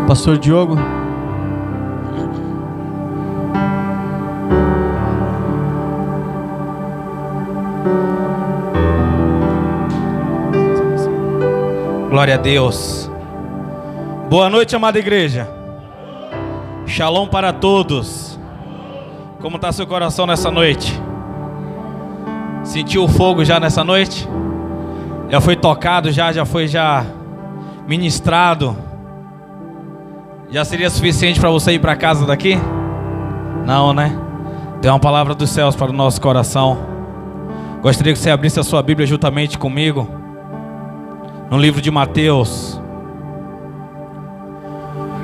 Pastor Diogo. Glória a Deus. Boa noite, amada igreja. Shalom para todos. Como está seu coração nessa noite? Sentiu o fogo já nessa noite? Já foi tocado, já foi ministrado? Já seria suficiente para você ir para casa daqui? Não, né? Tem uma palavra dos céus para o nosso coração. Gostaria que você abrisse a sua Bíblia juntamente comigo no livro de Mateus,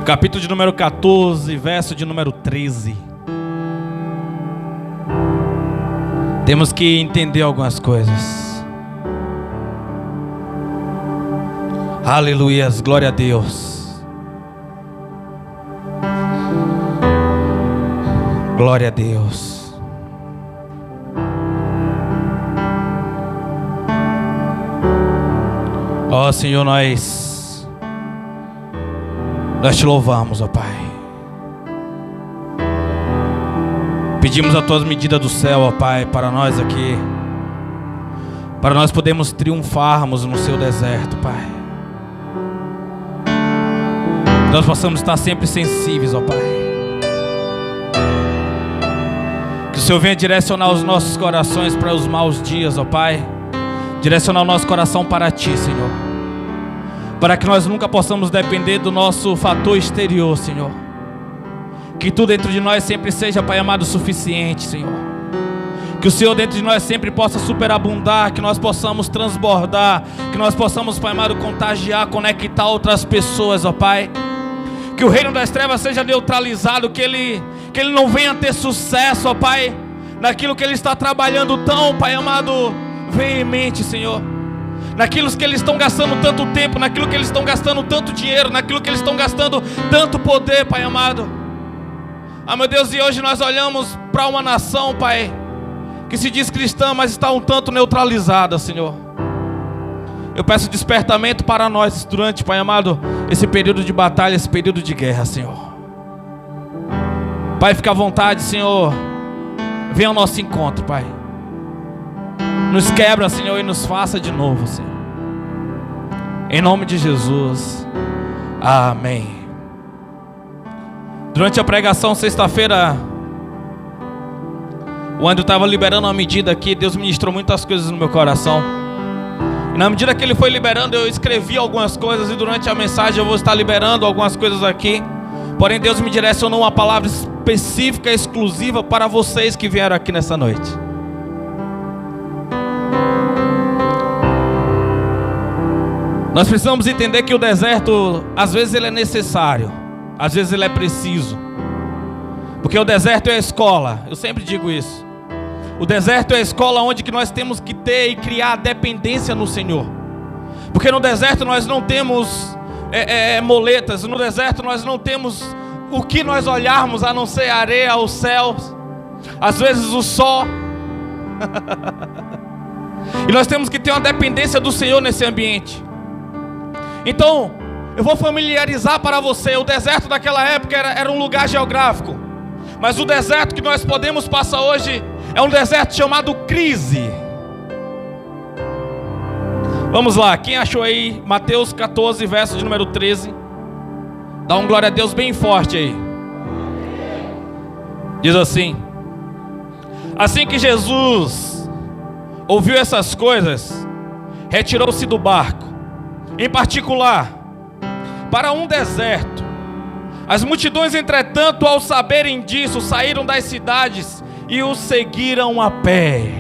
capítulo de número 14, verso de número 13. Temos que entender algumas coisas. Aleluias, glória a Deus. Glória a Deus. Ó Senhor, nós te louvamos, ó Pai. Pedimos a Tuas medidas do céu, ó Pai, para nós aqui, para nós podermos triunfarmos no Seu deserto, Pai. Nós possamos estar sempre sensíveis, ó Pai. Que o Senhor venha direcionar os nossos corações para os maus dias, ó Pai. Direcionar o nosso coração para Ti, Senhor. Para que nós nunca possamos depender do nosso fator exterior, Senhor. Que tudo dentro de nós sempre seja, Pai amado, suficiente, Senhor. Que o Senhor dentro de nós sempre possa superabundar. Que nós possamos transbordar. Que nós possamos, Pai amado, contagiar, conectar outras pessoas, ó Pai. Que o reino das trevas seja neutralizado. Que ele não venha ter sucesso, ó Pai, naquilo que Ele está trabalhando tão, Pai amado, veemente, Senhor. Naquilo que eles estão gastando tanto tempo, naquilo que eles estão gastando tanto dinheiro, naquilo que eles estão gastando tanto poder, Pai amado. Ah, meu Deus, e hoje nós olhamos para uma nação, Pai, que se diz cristã, mas está um tanto neutralizada, Senhor. Eu peço despertamento para nós durante, Pai amado, esse período de batalha, esse período de guerra, Senhor. Pai, fica à vontade, Senhor. Venha ao nosso encontro, Pai. Nos quebra, Senhor, e nos faça de novo, Senhor. Em nome de Jesus. Amém. Durante a pregação, sexta-feira, o André estava liberando uma medida aqui. Deus ministrou muitas coisas no meu coração. E na medida que Ele foi liberando, eu escrevi algumas coisas. E durante a mensagem eu vou estar liberando algumas coisas aqui. Porém, Deus me direcionou uma palavra específica, exclusiva para vocês que vieram aqui nessa noite. Nós precisamos entender que o deserto, às vezes ele é necessário, às vezes ele é preciso. Porque o deserto é a escola, eu sempre digo isso. O deserto é a escola onde que nós temos que ter e criar dependência no Senhor. Porque no deserto nós não temos moletas, no deserto nós não temos o que nós olharmos a não ser a areia, os céus, às vezes o sol. E nós temos que ter uma dependência do Senhor nesse ambiente. Então, eu vou familiarizar para você. O deserto daquela época era um lugar geográfico. Mas o deserto que nós podemos passar hoje é um deserto chamado crise. Vamos lá, quem achou aí Mateus 14, verso de número 13? Dá um glória a Deus bem forte aí. Diz assim: assim que Jesus ouviu essas coisas, retirou-se do barco, em particular, para um deserto. As multidões, entretanto, ao saberem disso, saíram das cidades e o seguiram a pé.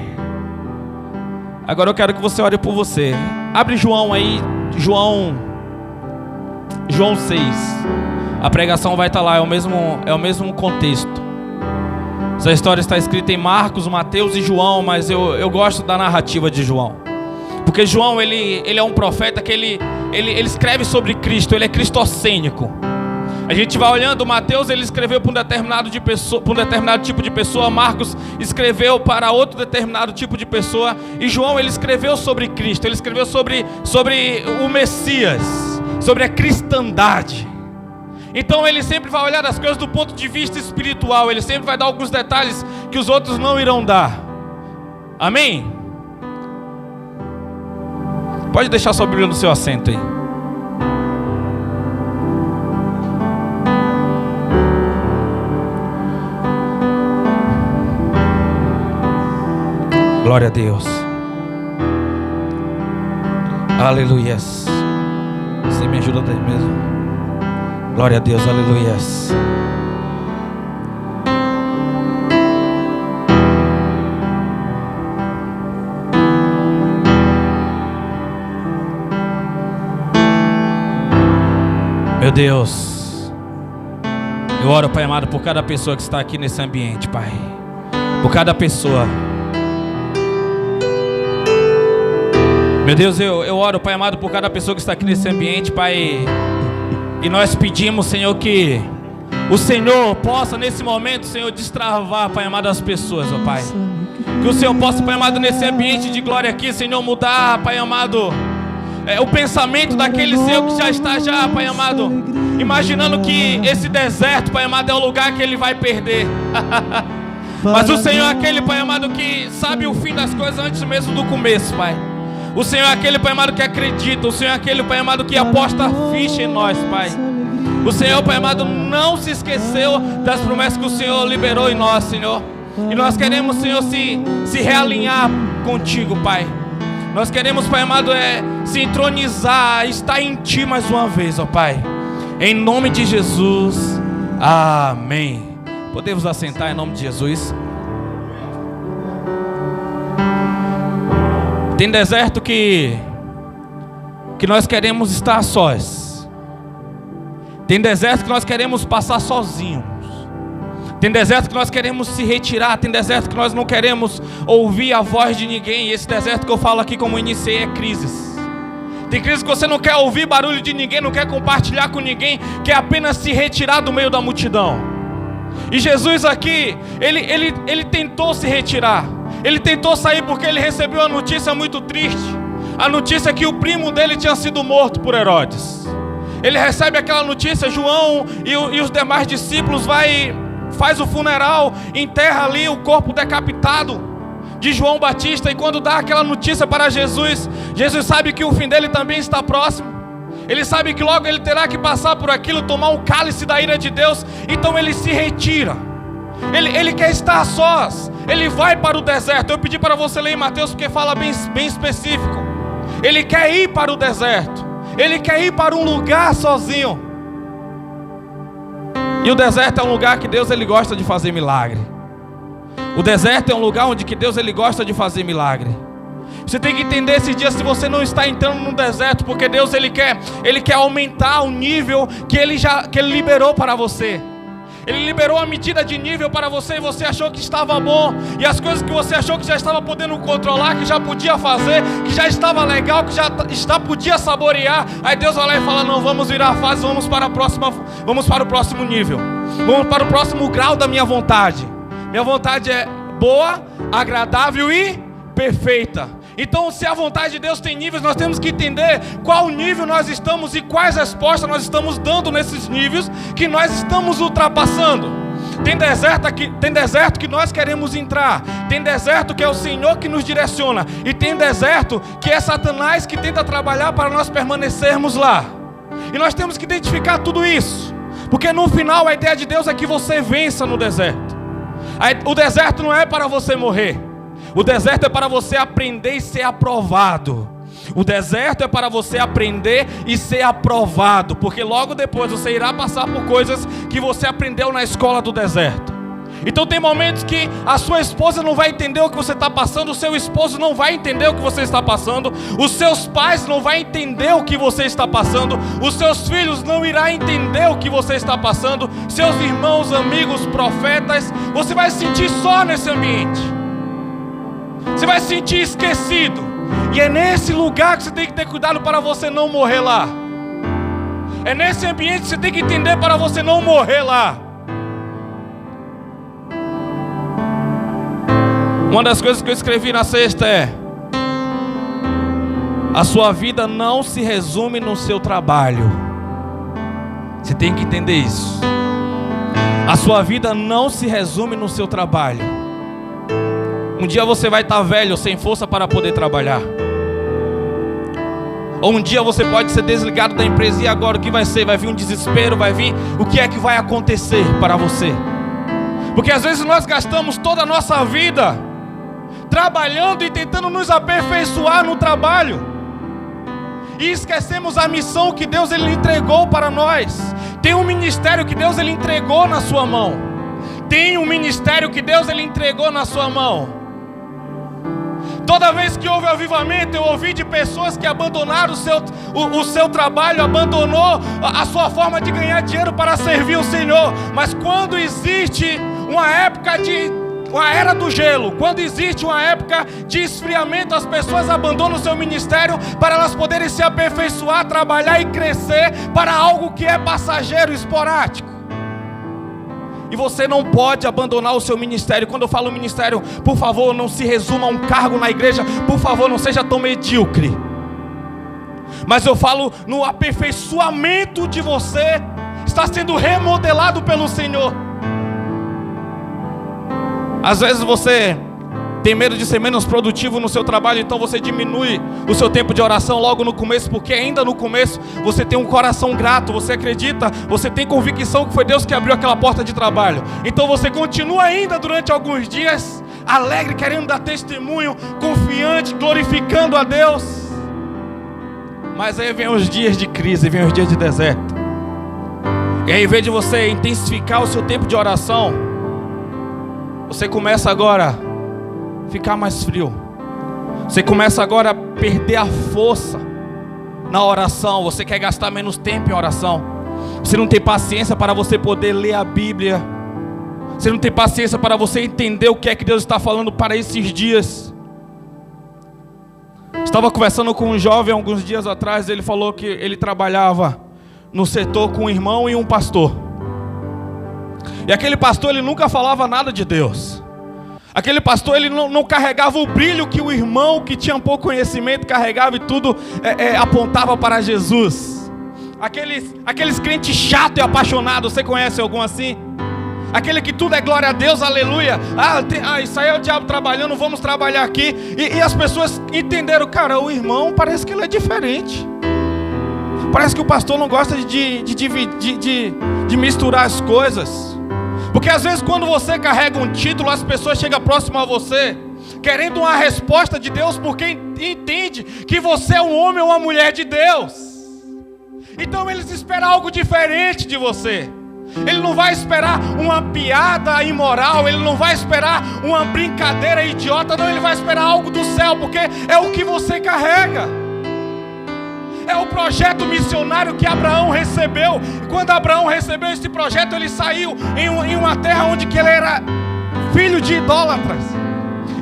Agora eu quero que você ore por você. Abre João aí, João 6. A pregação vai estar lá, é o mesmo contexto. Essa história está escrita em Marcos, Mateus e João, mas eu gosto da narrativa de João. Porque João, ele é um profeta que ele escreve sobre Cristo, ele é cristocênico. A gente vai olhando, Mateus ele escreveu para um determinado tipo de pessoa, Marcos escreveu para outro determinado tipo de pessoa, e João ele escreveu sobre Cristo, ele escreveu sobre o Messias, sobre a cristandade. Então ele sempre vai olhar as coisas do ponto de vista espiritual. Ele sempre vai dar alguns detalhes que os outros não irão dar. Amém? Pode deixar sua Bíblia no seu assento aí. Glória a Deus. Aleluias. Você me ajuda daí mesmo. Glória a Deus, aleluias. Meu Deus, eu oro, Pai amado, por cada pessoa que está aqui nesse ambiente, Pai. Por cada pessoa. Meu Deus, eu oro, Pai amado, por cada pessoa que está aqui nesse ambiente, Pai. E nós pedimos, Senhor, que o Senhor possa nesse momento, Senhor, destravar, Pai amado, as pessoas, ó Pai. Que o Senhor possa, Pai amado, nesse ambiente de glória aqui, Senhor, mudar, Pai amado, o pensamento daquele Senhor que já está Pai amado, imaginando que esse deserto, Pai amado, é o lugar que ele vai perder. Mas o Senhor é aquele, Pai amado, que sabe o fim das coisas antes mesmo do começo, Pai. O Senhor é aquele, Pai amado, que acredita. O Senhor é aquele, Pai amado, que aposta ficha em nós, Pai. O Senhor, Pai amado, não se esqueceu das promessas que o Senhor liberou em nós, Senhor. E nós queremos, Senhor, se realinhar contigo, Pai. Nós queremos, Pai amado, se entronizar, estar em Ti mais uma vez, ó Pai. Em nome de Jesus, amém. Podemos assentar em nome de Jesus. Tem deserto que nós queremos estar sós. Tem deserto que nós queremos passar sozinhos. Tem deserto que nós queremos se retirar. Tem deserto que nós não queremos ouvir a voz de ninguém. E esse deserto que eu falo aqui como iniciei é crises. Tem crises que você não quer ouvir barulho de ninguém, não quer compartilhar com ninguém, quer apenas se retirar do meio da multidão. E Jesus aqui, ele tentou se retirar. Ele tentou sair porque ele recebeu uma notícia muito triste. A notícia que o primo dele tinha sido morto por Herodes. Ele recebe aquela notícia, João e os demais discípulos faz o funeral, enterra ali o corpo decapitado de João Batista. E quando dá aquela notícia para Jesus, Jesus sabe que o fim dele também está próximo. Ele sabe que logo ele terá que passar por aquilo, tomar um cálice da ira de Deus. Então ele se retira. Ele quer estar a sós. Ele vai para o deserto. Eu pedi para você ler em Mateus porque fala bem específico. Ele quer ir para o deserto. Ele quer ir para um lugar sozinho. E o deserto é um lugar que Deus ele gosta de fazer milagre. O deserto é um lugar onde que Deus ele gosta de fazer milagre. Você tem que entender esses dias se você não está entrando no deserto, porque Deus ele quer aumentar o nível que ele liberou para você. Ele liberou a medida de nível para você e você achou que estava bom. E as coisas que você achou que já estava podendo controlar, que já podia fazer, que já estava legal, que já podia saborear. Aí Deus vai lá e fala, não, vamos virar a fase, vamos para o próximo nível. Vamos para o próximo grau da minha vontade. Minha vontade é boa, agradável e perfeita. Então, se a vontade de Deus tem níveis, nós temos que entender qual nível nós estamos e quais respostas nós estamos dando nesses níveis que nós estamos ultrapassando. Tem deserto que nós queremos entrar. Tem deserto que é o Senhor que nos direciona. E tem deserto que é Satanás que tenta trabalhar para nós permanecermos lá. E nós temos que identificar tudo isso. Porque no final a ideia de Deus é que você vença no deserto. O deserto não é para você morrer. O deserto é para você aprender e ser aprovado. O deserto é para você aprender e ser aprovado. Porque logo depois você irá passar por coisas que você aprendeu na escola do deserto. Então tem momentos que a sua esposa não vai entender o que você está passando. O seu esposo não vai entender o que você está passando. Os seus pais não vão entender o que você está passando. Os seus filhos não irão entender o que você está passando. Seus irmãos, amigos, profetas. Você vai se sentir só nesse ambiente. Você vai se sentir esquecido. E é nesse lugar que você tem que ter cuidado para você não morrer lá. É nesse ambiente que você tem que entender para você não morrer lá. Uma das coisas que eu escrevi na sexta é: a sua vida não se resume no seu trabalho. Você tem que entender isso. A sua vida não se resume no seu trabalho. Um dia você vai estar velho, sem força para poder trabalhar. Ou um dia você pode ser desligado da empresa. E agora o que vai ser? Vai vir um desespero, vai vir o que é que vai acontecer para você. Porque às vezes nós gastamos toda a nossa vida trabalhando e tentando nos aperfeiçoar no trabalho, e esquecemos a missão que Deus ele entregou para nós. Tem um ministério que Deus ele entregou na sua mão. Tem um ministério que Deus ele entregou na sua mão. Toda vez que houve avivamento, eu ouvi de pessoas que abandonaram o seu trabalho, abandonou a sua forma de ganhar dinheiro para servir o Senhor. Mas quando existe uma era do gelo, quando existe uma época de esfriamento, as pessoas abandonam o seu ministério para elas poderem se aperfeiçoar, trabalhar e crescer para algo que é passageiro, esporádico. E você não pode abandonar o seu ministério. Quando eu falo ministério, por favor, não se resuma a um cargo na igreja. Por favor, não seja tão medíocre. Mas eu falo no aperfeiçoamento de você. Está sendo remodelado pelo Senhor. Às vezes você tem medo de ser menos produtivo no seu trabalho, então você diminui o seu tempo de oração logo no começo, porque ainda no começo você tem um coração grato, você acredita, você tem convicção que foi Deus que abriu aquela porta de trabalho. Então você continua ainda durante alguns dias, alegre, querendo dar testemunho, confiante, glorificando a Deus. Mas aí vem os dias de crise, vem os dias de deserto. E aí, em vez de você intensificar o seu tempo de oração, você começa agora a ficar mais frio. Você começa agora a perder a força na oração. Você quer gastar menos tempo em oração. Você não tem paciência para você poder ler a Bíblia. Você não tem paciência para você entender o que é que Deus está falando para esses dias. Estava conversando com um jovem alguns dias atrás. Ele falou que ele trabalhava no setor com um irmão e um pastor. E aquele pastor, ele nunca falava nada de Deus. Aquele pastor, ele não carregava o brilho que o irmão, que tinha pouco conhecimento, carregava, e tudo apontava para Jesus. Aqueles crentes chatos e apaixonados, você conhece algum assim? Aquele que tudo é glória a Deus, aleluia. Isso aí é o diabo trabalhando, vamos trabalhar aqui. E as pessoas entenderam, cara, o irmão parece que ele é diferente. Parece que o pastor não gosta de misturar as coisas. Porque às vezes quando você carrega um título, as pessoas chegam próximo a você, querendo uma resposta de Deus, porque entende que você é um homem ou uma mulher de Deus. Então eles esperam algo diferente de você. Ele não vai esperar uma piada imoral, ele não vai esperar uma brincadeira idiota, não, ele vai esperar algo do céu, porque é o que você carrega. É o projeto missionário que Abraão recebeu. Quando Abraão recebeu esse projeto, ele saiu em uma terra onde que ele era filho de idólatras,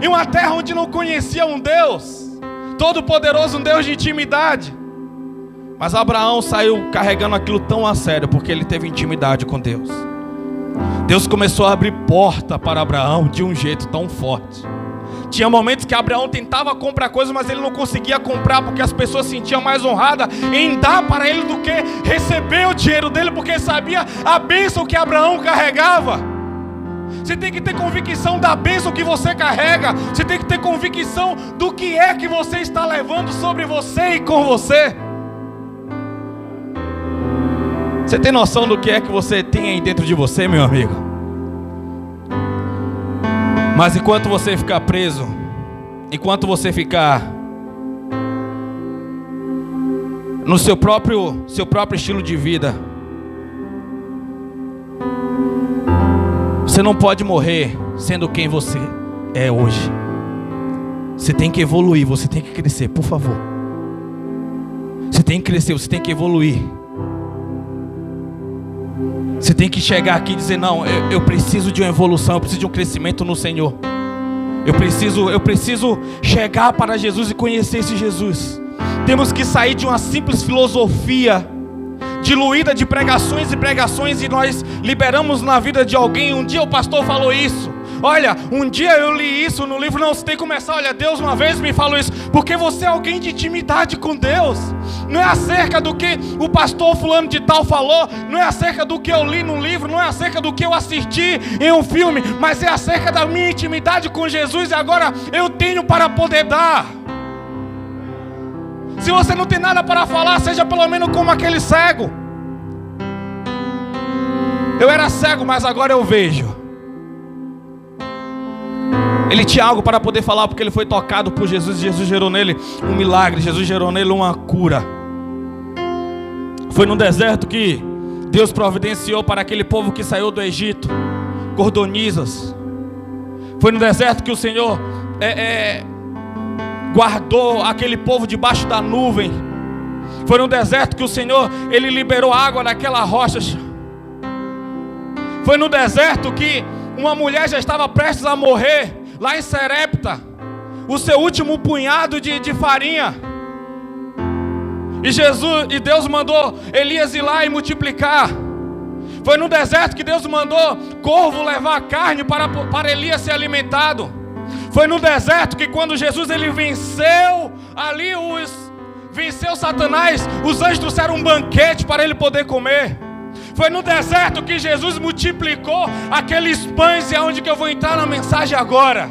em uma terra onde não conhecia um Deus todo-poderoso, um Deus de intimidade. Mas Abraão saiu carregando aquilo tão a sério, porque ele teve intimidade com Deus. Deus começou a abrir porta para Abraão de um jeito tão forte. Tinha momentos que Abraão tentava comprar coisas, mas ele não conseguia comprar, porque as pessoas se sentiam mais honradas em dar para ele do que receber o dinheiro dele, porque sabia a bênção que Abraão carregava. Você tem que ter convicção da bênção que você carrega. Você tem que ter convicção do que é que você está levando sobre você e com você. Você tem noção do que é que você tem aí dentro de você, meu amigo? Mas enquanto você ficar preso, enquanto você ficar no seu próprio estilo de vida, você não pode morrer sendo quem você é hoje. Você tem que evoluir, você tem que crescer, por favor. Você tem que crescer, você tem que evoluir. Você tem que chegar aqui e dizer, não, eu preciso de uma evolução, eu preciso de um crescimento no Senhor. Eu preciso chegar para Jesus e conhecer esse Jesus. Temos que sair de uma simples filosofia diluída de pregações e pregações, e nós liberamos na vida de alguém. Um dia o pastor falou isso, olha, um dia eu li isso no livro. Não, você tem que começar, olha, Deus uma vez me falou isso, porque você é alguém de intimidade com Deus. Não é acerca do que o pastor fulano de tal falou, não é acerca do que eu li no livro, não é acerca do que eu assisti em um filme, mas é acerca da minha intimidade com Jesus, e agora eu tenho para poder dar. Se você não tem nada para falar, seja pelo menos como aquele cego. Eu era cego, mas agora eu vejo. Ele tinha algo para poder falar, porque ele foi tocado por Jesus. Jesus gerou nele um milagre, Jesus gerou nele uma cura. Foi no deserto que Deus providenciou para aquele povo que saiu do Egito cordonizas. Foi no deserto que o Senhor guardou aquele povo debaixo da nuvem. Foi no deserto que o Senhor, Ele liberou água daquela rocha. Foi no deserto que uma mulher já estava prestes a morrer, lá em Serepta, o seu último punhado de farinha. E Deus mandou Elias ir lá e multiplicar. Foi no deserto que Deus mandou corvo levar carne para Elias ser alimentado. Foi no deserto que quando Jesus ele venceu Satanás, os anjos trouxeram um banquete para ele poder comer. Foi no deserto que Jesus multiplicou aqueles pães, e é onde que eu vou entrar na mensagem agora.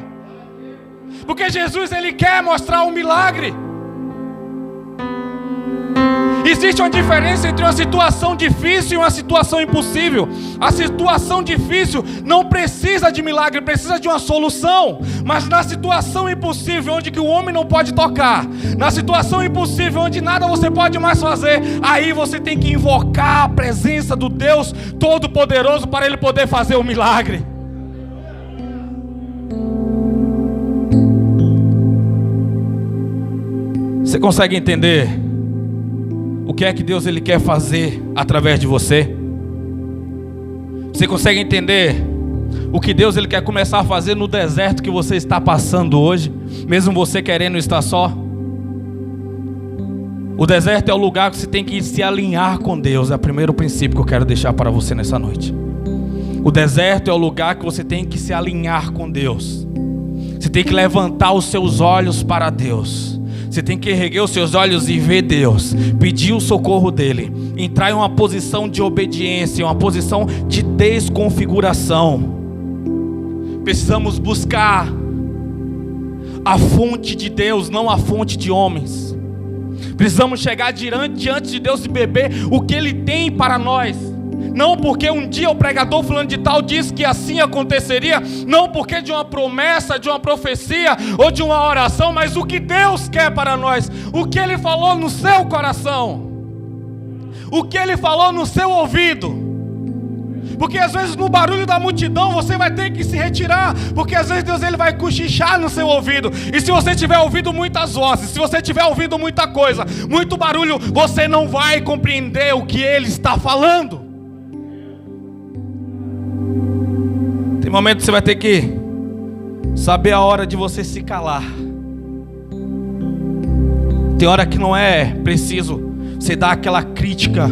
Porque Jesus ele quer mostrar um milagre. Existe uma diferença entre uma situação difícil e uma situação impossível. A situação difícil não precisa de milagre, precisa de uma solução. Mas na situação impossível, onde que o homem não pode tocar, na situação impossível, onde nada você pode mais fazer, aí você tem que invocar a presença do Deus Todo-Poderoso para Ele poder fazer o milagre. Você consegue entender o que é que Deus ele quer fazer através de você? Você consegue entender o que Deus ele quer começar a fazer no deserto que você está passando hoje, mesmo você querendo estar só? O deserto é o lugar que você tem que se alinhar com Deus. É o primeiro princípio que eu quero deixar para você nessa noite. O deserto é o lugar que você tem que se alinhar com Deus. Você tem que levantar os seus olhos para Deus. Você tem que erguer os seus olhos e ver Deus, pedir o socorro dEle, entrar em uma posição de obediência, uma posição de desconfiguração. Precisamos buscar a fonte de Deus, não a fonte de homens. Precisamos chegar diante de Deus e beber o que Ele tem para nós. Não porque um dia o pregador fulano de tal disse que assim aconteceria, não porque de uma promessa, de uma profecia ou de uma oração, mas o que Deus quer para nós, o que Ele falou no seu coração, o que Ele falou no seu ouvido. Porque às vezes no barulho da multidão você vai ter que se retirar, porque às vezes Deus ele vai cochichar no seu ouvido. E se você tiver ouvido muitas vozes, se você tiver ouvido muita coisa, muito barulho, você não vai compreender o que Ele está falando. Tem momento que você vai ter que saber a hora de você se calar. Tem hora que não é preciso você dar aquela crítica.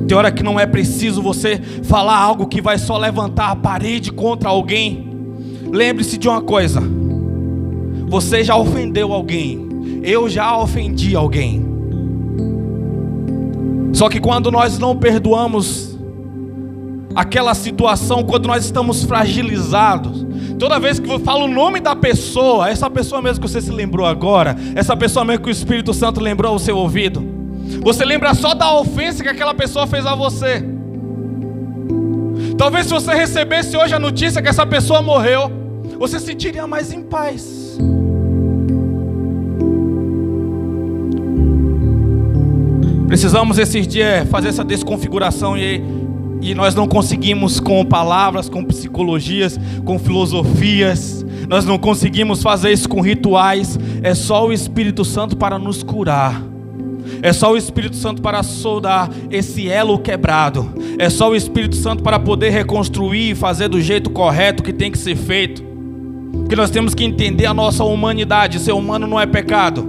Tem hora que não é preciso você falar algo que vai só levantar a parede contra alguém. Lembre-se de uma coisa: você já ofendeu alguém, eu já ofendi alguém. Só que quando nós não perdoamos aquela situação, quando nós estamos fragilizados, toda vez que eu falo o nome da pessoa, essa pessoa mesmo que você se lembrou agora, essa pessoa mesmo que o Espírito Santo lembrou ao seu ouvido, você lembra só da ofensa que aquela pessoa fez a você. Talvez se você recebesse hoje a notícia que essa pessoa morreu, você se sentiria mais em paz. Precisamos esses dias fazer essa desconfiguração e nós não conseguimos com palavras, com psicologias, com filosofias. Nós não conseguimos fazer isso com rituais. É só o Espírito Santo para nos curar. É só o Espírito Santo para soldar esse elo quebrado. É só o Espírito Santo para poder reconstruir e fazer do jeito correto que tem que ser feito. Porque nós temos que entender a nossa humanidade. Ser humano não é pecado,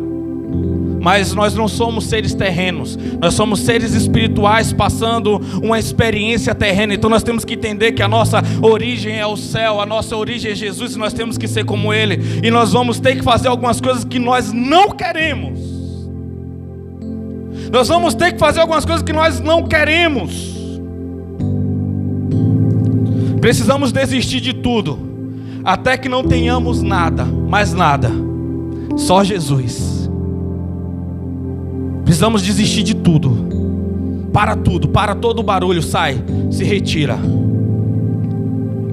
Mas nós não somos seres terrenos, nós somos seres espirituais passando uma experiência terrena. Então nós temos que entender que a nossa origem é o céu, a nossa origem é Jesus, e nós temos que ser como Ele. E nós vamos ter que fazer algumas coisas que nós não queremos. Nós vamos ter que fazer algumas coisas que nós não queremos. Precisamos desistir de tudo, até que não tenhamos nada, mais nada, só Jesus. Precisamos desistir de tudo, para todo o barulho, sai, se retira.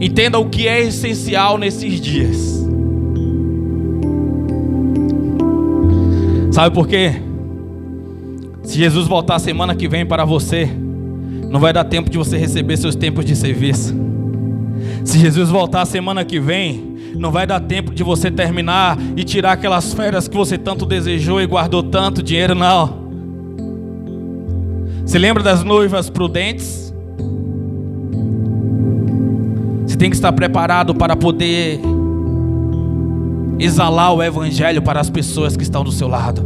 Entenda o que é essencial nesses dias. Sabe por quê? Se Jesus voltar semana que vem para você, não vai dar tempo de você receber seus tempos de serviço. Se Jesus voltar semana que vem, não vai dar tempo de você terminar e tirar aquelas férias que você tanto desejou e guardou tanto dinheiro, não. Você lembra das noivas prudentes? Você tem que estar preparado para poder exalar o evangelho para as pessoas que estão do seu lado.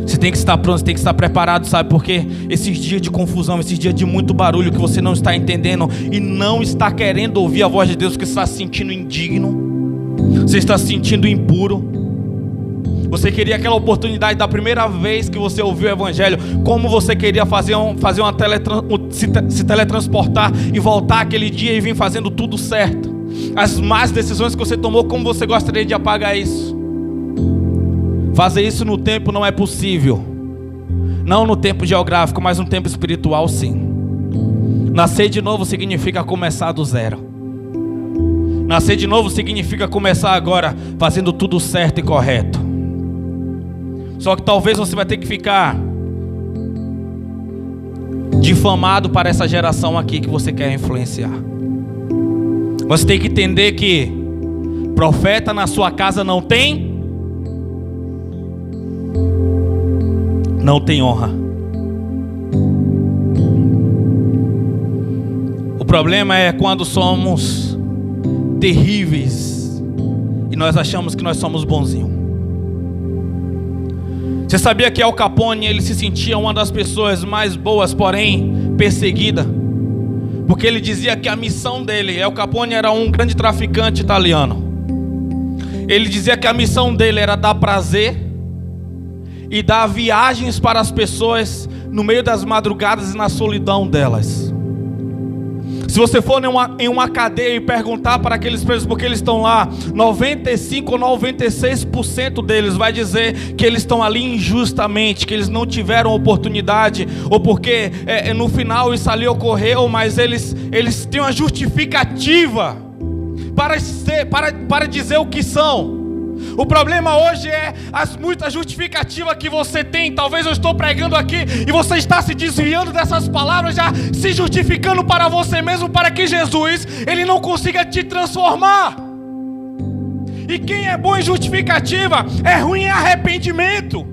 Você tem que estar pronto, você tem que estar preparado, sabe por quê? Esses dias de confusão, esses dias de muito barulho que você não está entendendo e não está querendo ouvir a voz de Deus, que você está se sentindo indigno, você está se sentindo impuro. Você queria aquela oportunidade da primeira vez que você ouviu o evangelho, como você queria se teletransportar e voltar aquele dia e vir fazendo tudo certo. As más decisões que você tomou, como você gostaria de apagar isso? Fazer isso no tempo não é possível. Não no tempo geográfico, mas no tempo espiritual, sim. Nascer de novo significa começar do zero. Nascer de novo significa começar agora fazendo tudo certo e correto. Só que talvez você vai ter que ficar difamado para essa geração aqui que você quer influenciar. Você tem que entender que profeta na sua casa não tem honra. O problema é quando somos terríveis e nós achamos que nós somos bonzinhos. Você sabia que Al Capone, ele se sentia uma das pessoas mais boas, porém perseguida? Porque ele dizia que a missão dele, Al Capone era um grande traficante italiano. Ele dizia que a missão dele era dar prazer e dar viagens para as pessoas no meio das madrugadas e na solidão delas. Se você for em uma cadeia e perguntar para aqueles presos por que eles estão lá, 95 ou 96% deles vai dizer que eles estão ali injustamente, que eles não tiveram oportunidade, ou porque no final isso ali ocorreu, mas eles têm uma justificativa para dizer o que são. O problema hoje é as muitas justificativas que você tem. Talvez eu estou pregando aqui e você está se desviando dessas palavras, já se justificando para você mesmo, para que Jesus, ele não consiga te transformar. E quem é bom em justificativa é ruim em arrependimento.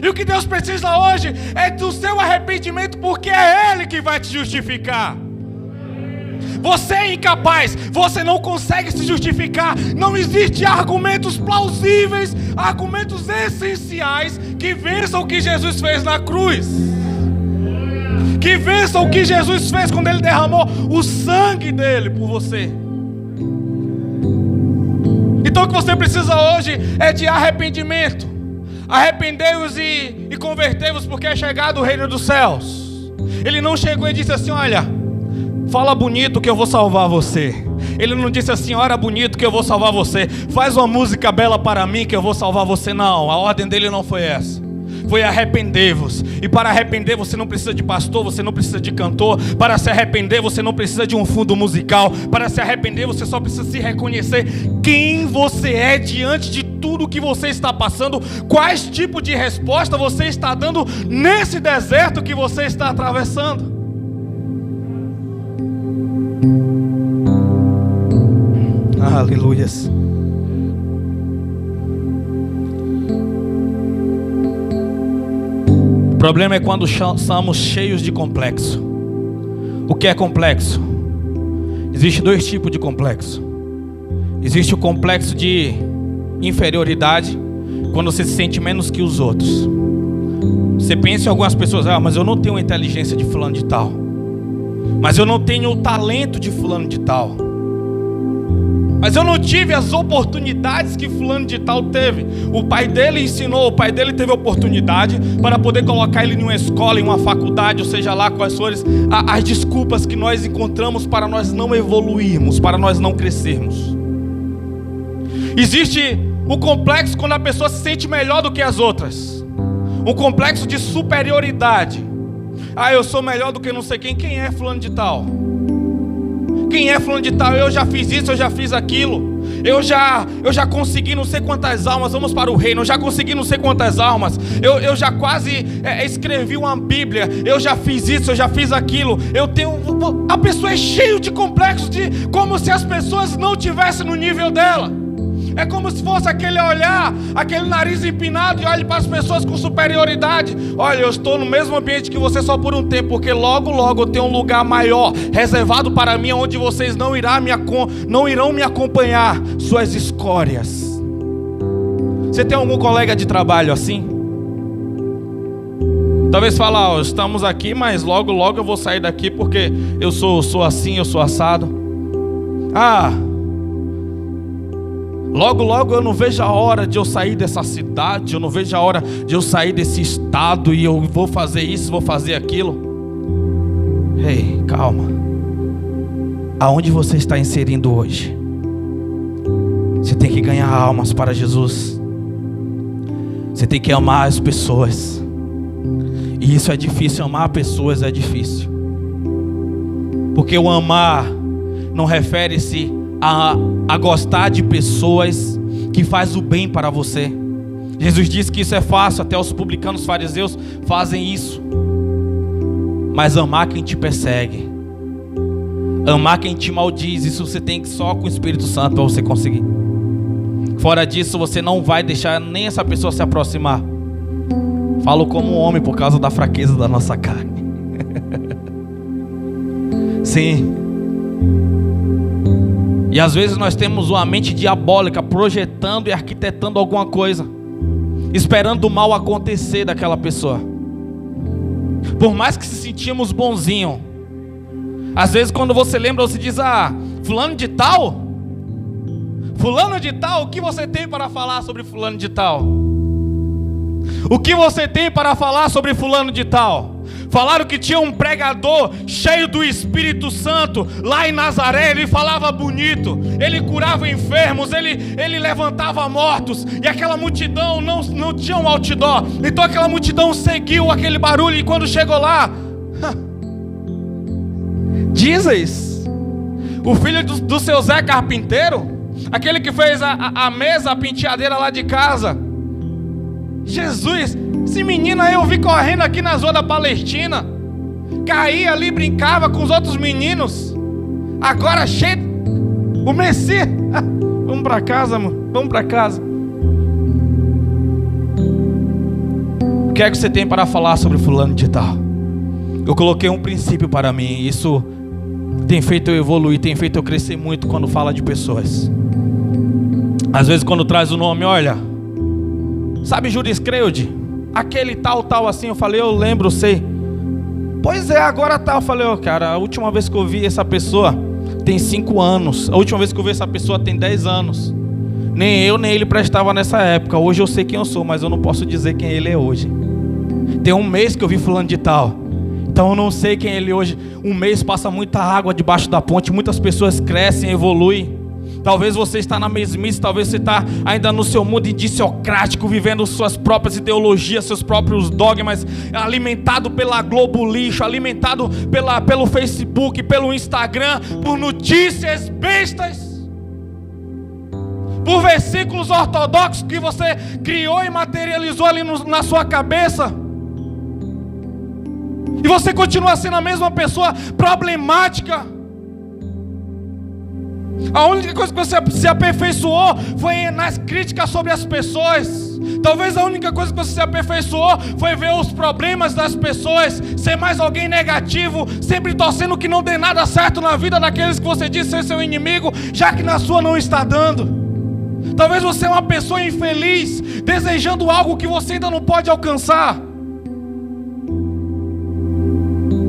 E o que Deus precisa hoje é do seu arrependimento, porque é Ele que vai te justificar. Você é incapaz, você não consegue se justificar. Não existe argumentos plausíveis, argumentos essenciais que vençam o que Jesus fez na cruz, que vençam o que Jesus fez quando Ele derramou o sangue dele por você. Então o que você precisa hoje é de arrependimento. Arrependei-vos e convertei-vos, porque é chegado o reino dos céus. Ele não chegou e disse assim: olha, fala bonito que eu vou salvar você. Ele não disse assim: ora bonito que eu vou salvar você, faz uma música bela para mim que eu vou salvar você. Não, a ordem dele não foi essa. Foi arrepender-vos. E para arrepender você não precisa de pastor, você não precisa de cantor. Para se arrepender você não precisa de um fundo musical. Para se arrepender você só precisa se reconhecer quem você é diante de tudo que você está passando. Quais tipos de resposta você está dando nesse deserto que você está atravessando. Aleluias. O problema é quando somos cheios de complexo. O que é complexo? Existe dois tipos de complexo. Existe o complexo de inferioridade, quando você se sente menos que os outros. Você pensa em algumas pessoas: mas eu não tenho a inteligência de fulano de tal, mas eu não tenho o talento de fulano de tal, mas eu não tive as oportunidades que fulano de tal teve. O pai dele ensinou, o pai dele teve oportunidade para poder colocar ele em uma escola, em uma faculdade, ou seja lá quais forem as desculpas que nós encontramos para nós não evoluirmos, para nós não crescermos. Existe o complexo quando a pessoa se sente melhor do que as outras, um complexo de superioridade. Eu sou melhor do que não sei quem. Quem é fulano de tal? Quem é fulano de tal? Eu já fiz isso, eu já fiz aquilo. Eu já consegui não sei quantas almas. Vamos para o reino. Eu já consegui não sei quantas almas. Eu já quase escrevi uma Bíblia. Eu já fiz isso, eu já fiz aquilo. A pessoa é cheia de complexos, de como se as pessoas não estivessem no nível dela. É como se fosse aquele olhar, aquele nariz empinado e olhe para as pessoas com superioridade. Olha, eu estou no mesmo ambiente que você só por um tempo, porque logo, logo eu tenho um lugar maior, reservado para mim, onde vocês não irão me acompanhar, suas escórias. Você tem algum colega de trabalho assim? Talvez fala: estamos aqui, mas logo, logo eu vou sair daqui, porque eu sou assim, eu sou assado. Logo, logo eu não vejo a hora de eu sair dessa cidade, eu não vejo a hora de eu sair desse estado e eu vou fazer isso, vou fazer aquilo. Ei, calma. Aonde você está inserindo hoje? Você tem que ganhar almas para Jesus. Você tem que amar as pessoas. E isso é difícil, amar pessoas é difícil. Porque o amar não refere-se a gostar de pessoas que faz o bem para você. Jesus disse que isso é fácil, até os publicanos, os fariseus fazem isso. Mas amar quem te persegue, amar quem te maldiz, isso você tem que só com o Espírito Santo para você conseguir. Fora disso, você não vai deixar nem essa pessoa se aproximar. Falo como homem por causa da fraqueza da nossa carne. Sim. E às vezes nós temos uma mente diabólica projetando e arquitetando alguma coisa, esperando o mal acontecer daquela pessoa. Por mais que se sentimos bonzinho, às vezes quando você lembra, você diz: fulano de tal, o que você tem para falar sobre fulano de tal? O que você tem para falar sobre fulano de tal? Falaram que tinha um pregador cheio do Espírito Santo lá em Nazaré. Ele falava bonito, ele curava enfermos, ele levantava mortos. E aquela multidão não tinha um outdoor, então aquela multidão seguiu aquele barulho. E quando chegou lá, dizes, o filho do seu Zé Carpinteiro, aquele que fez a mesa, a penteadeira lá de casa. Jesus, esse menino aí eu vi correndo aqui na zona da Palestina, caía ali, brincava com os outros meninos, agora cheio, o Messias. Vamos para casa, amor, vamos para casa. O que é que você tem para falar sobre fulano de tal? Eu coloquei um princípio para mim, isso tem feito eu evoluir, tem feito eu crescer muito quando fala de pessoas. Às vezes quando traz o nome, olha, sabe Juris Creude? Aquele tal assim. Eu falei: eu lembro, sei. Pois é, agora tá. Eu falei: cara, a última vez que eu vi essa pessoa tem 5 anos. A última vez que eu vi essa pessoa tem 10 anos. Nem eu nem ele prestava nessa época. Hoje eu sei quem eu sou, mas eu não posso dizer quem ele é hoje. Tem 1 mês que eu vi fulano de tal, então eu não sei quem ele é hoje. 1 mês passa muita água debaixo da ponte. Muitas pessoas crescem, evoluem. Talvez você está na mesmice, talvez você está ainda no seu mundo indiciocrático, vivendo suas próprias ideologias, seus próprios dogmas, alimentado pela Globo Lixo, alimentado pelo Facebook, pelo Instagram, por notícias bestas, por versículos ortodoxos que você criou e materializou ali na sua cabeça. E você continua sendo a mesma pessoa problemática. A única coisa que você se aperfeiçoou foi nas críticas sobre as pessoas. Talvez a única coisa que você se aperfeiçoou foi ver os problemas das pessoas, ser mais alguém negativo, sempre torcendo que não dê nada certo na vida daqueles que você diz ser seu inimigo, já que na sua não está dando. Talvez você é uma pessoa infeliz, desejando algo que você ainda não pode alcançar.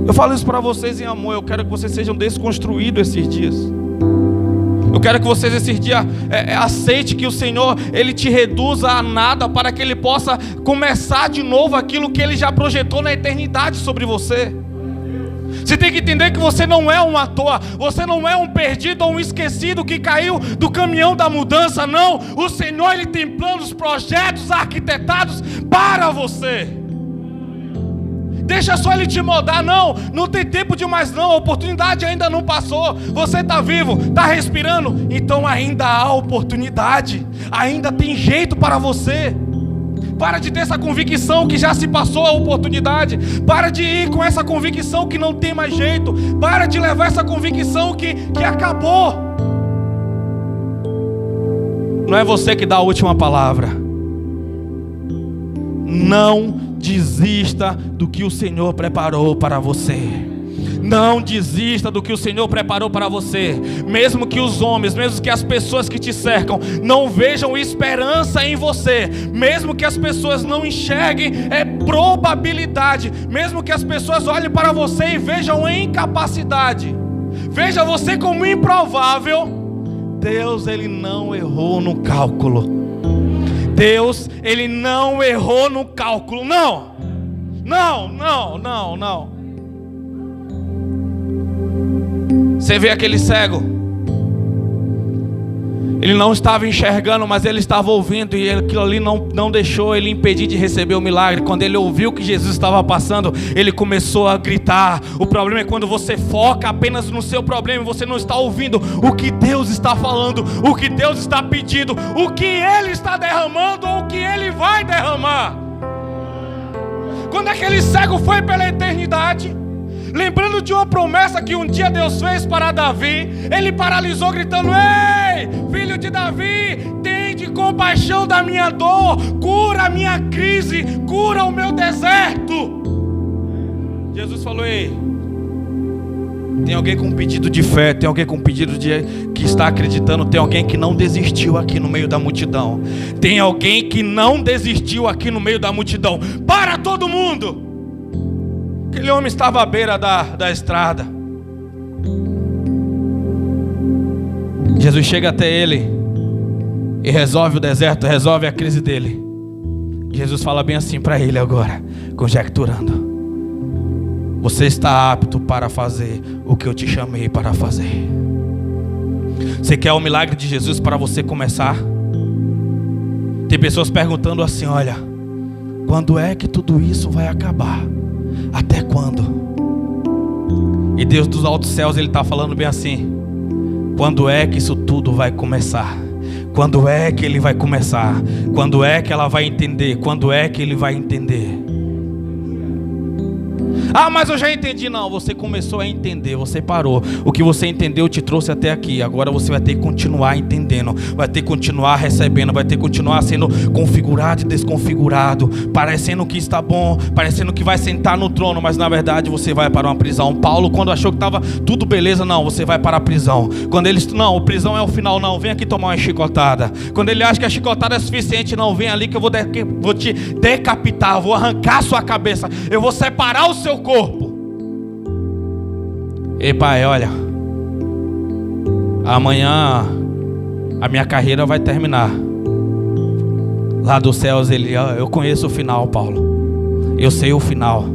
Eu falo isso para vocês em amor. Eu quero que vocês sejam desconstruídos esses dias. Eu quero que vocês esses dias aceitem que o Senhor, Ele te reduza a nada, para que Ele possa começar de novo aquilo que Ele já projetou na eternidade sobre você. Você tem que entender que você não é um à toa, você não é um perdido ou um esquecido que caiu do caminhão da mudança, não. O Senhor, Ele tem planos, projetos arquitetados para você. Deixa só Ele te moldar. Não tem tempo demais não, a oportunidade ainda não passou. Você está vivo, está respirando, então ainda há oportunidade, ainda tem jeito para você. Para de ter essa convicção que já se passou a oportunidade. Para de ir com essa convicção que não tem mais jeito. Para de levar essa convicção que acabou. Não é você que dá a última palavra. Não desista do que o Senhor preparou para você. Não desista do que o Senhor preparou para você. Mesmo que os homens, mesmo que as pessoas que te cercam não vejam esperança em você, mesmo que as pessoas não enxerguem probabilidade, mesmo que as pessoas olhem para você e vejam incapacidade, veja você como improvável, Deus, Ele não errou no cálculo. Deus, Ele não errou no cálculo. Não. Você vê aquele cego, ele não estava enxergando, mas ele estava ouvindo, e aquilo ali não deixou ele impedir de receber o milagre. Quando ele ouviu que Jesus estava passando, ele começou a gritar. O problema é quando você foca apenas no seu problema, você não está ouvindo o que Deus está falando, o que Deus está pedindo, o que Ele está derramando ou o que Ele vai derramar. Quando aquele cego foi pela eternidade, lembrando de uma promessa que um dia Deus fez para Davi, ele paralisou gritando: ei, filho de Davi, tende compaixão da minha dor, cura a minha crise, cura o meu deserto. Jesus falou: ei, tem alguém com um pedido de fé, tem alguém com um pedido que está acreditando, tem alguém que não desistiu aqui no meio da multidão, tem alguém que não desistiu aqui no meio da multidão. Para todo mundo! Aquele homem estava à beira da estrada. Jesus chega até ele e resolve o deserto, resolve a crise dele. Jesus fala bem assim para ele agora, conjecturando: você está apto para fazer o que eu te chamei para fazer. Você quer o milagre de Jesus para você começar? Tem pessoas perguntando assim: olha, quando é que tudo isso vai acabar? Até quando? E Deus dos altos céus, Ele está falando bem assim: quando é que isso tudo vai começar? Quando é que Ele vai começar? Quando é que ela vai entender? Quando é que ele vai entender? Ah, mas eu já entendi. Não, você começou a entender, você parou. O que você entendeu te trouxe até aqui. Agora você vai ter que continuar entendendo, vai ter que continuar recebendo, vai ter que continuar sendo configurado e desconfigurado, parecendo que está bom, parecendo que vai sentar no trono, mas na verdade você vai para uma prisão. Paulo, quando achou que estava tudo beleza, não, você vai para a prisão. Quando ele, não, a prisão é o final, não, vem aqui tomar uma chicotada. Quando ele acha que a chicotada é suficiente, não, vem ali que eu vou te decapitar, vou arrancar a sua cabeça, eu vou separar o seu corpo. Ei, pai, olha, amanhã a minha carreira vai terminar. Lá dos céus ele: eu conheço o final, Paulo, eu sei o final.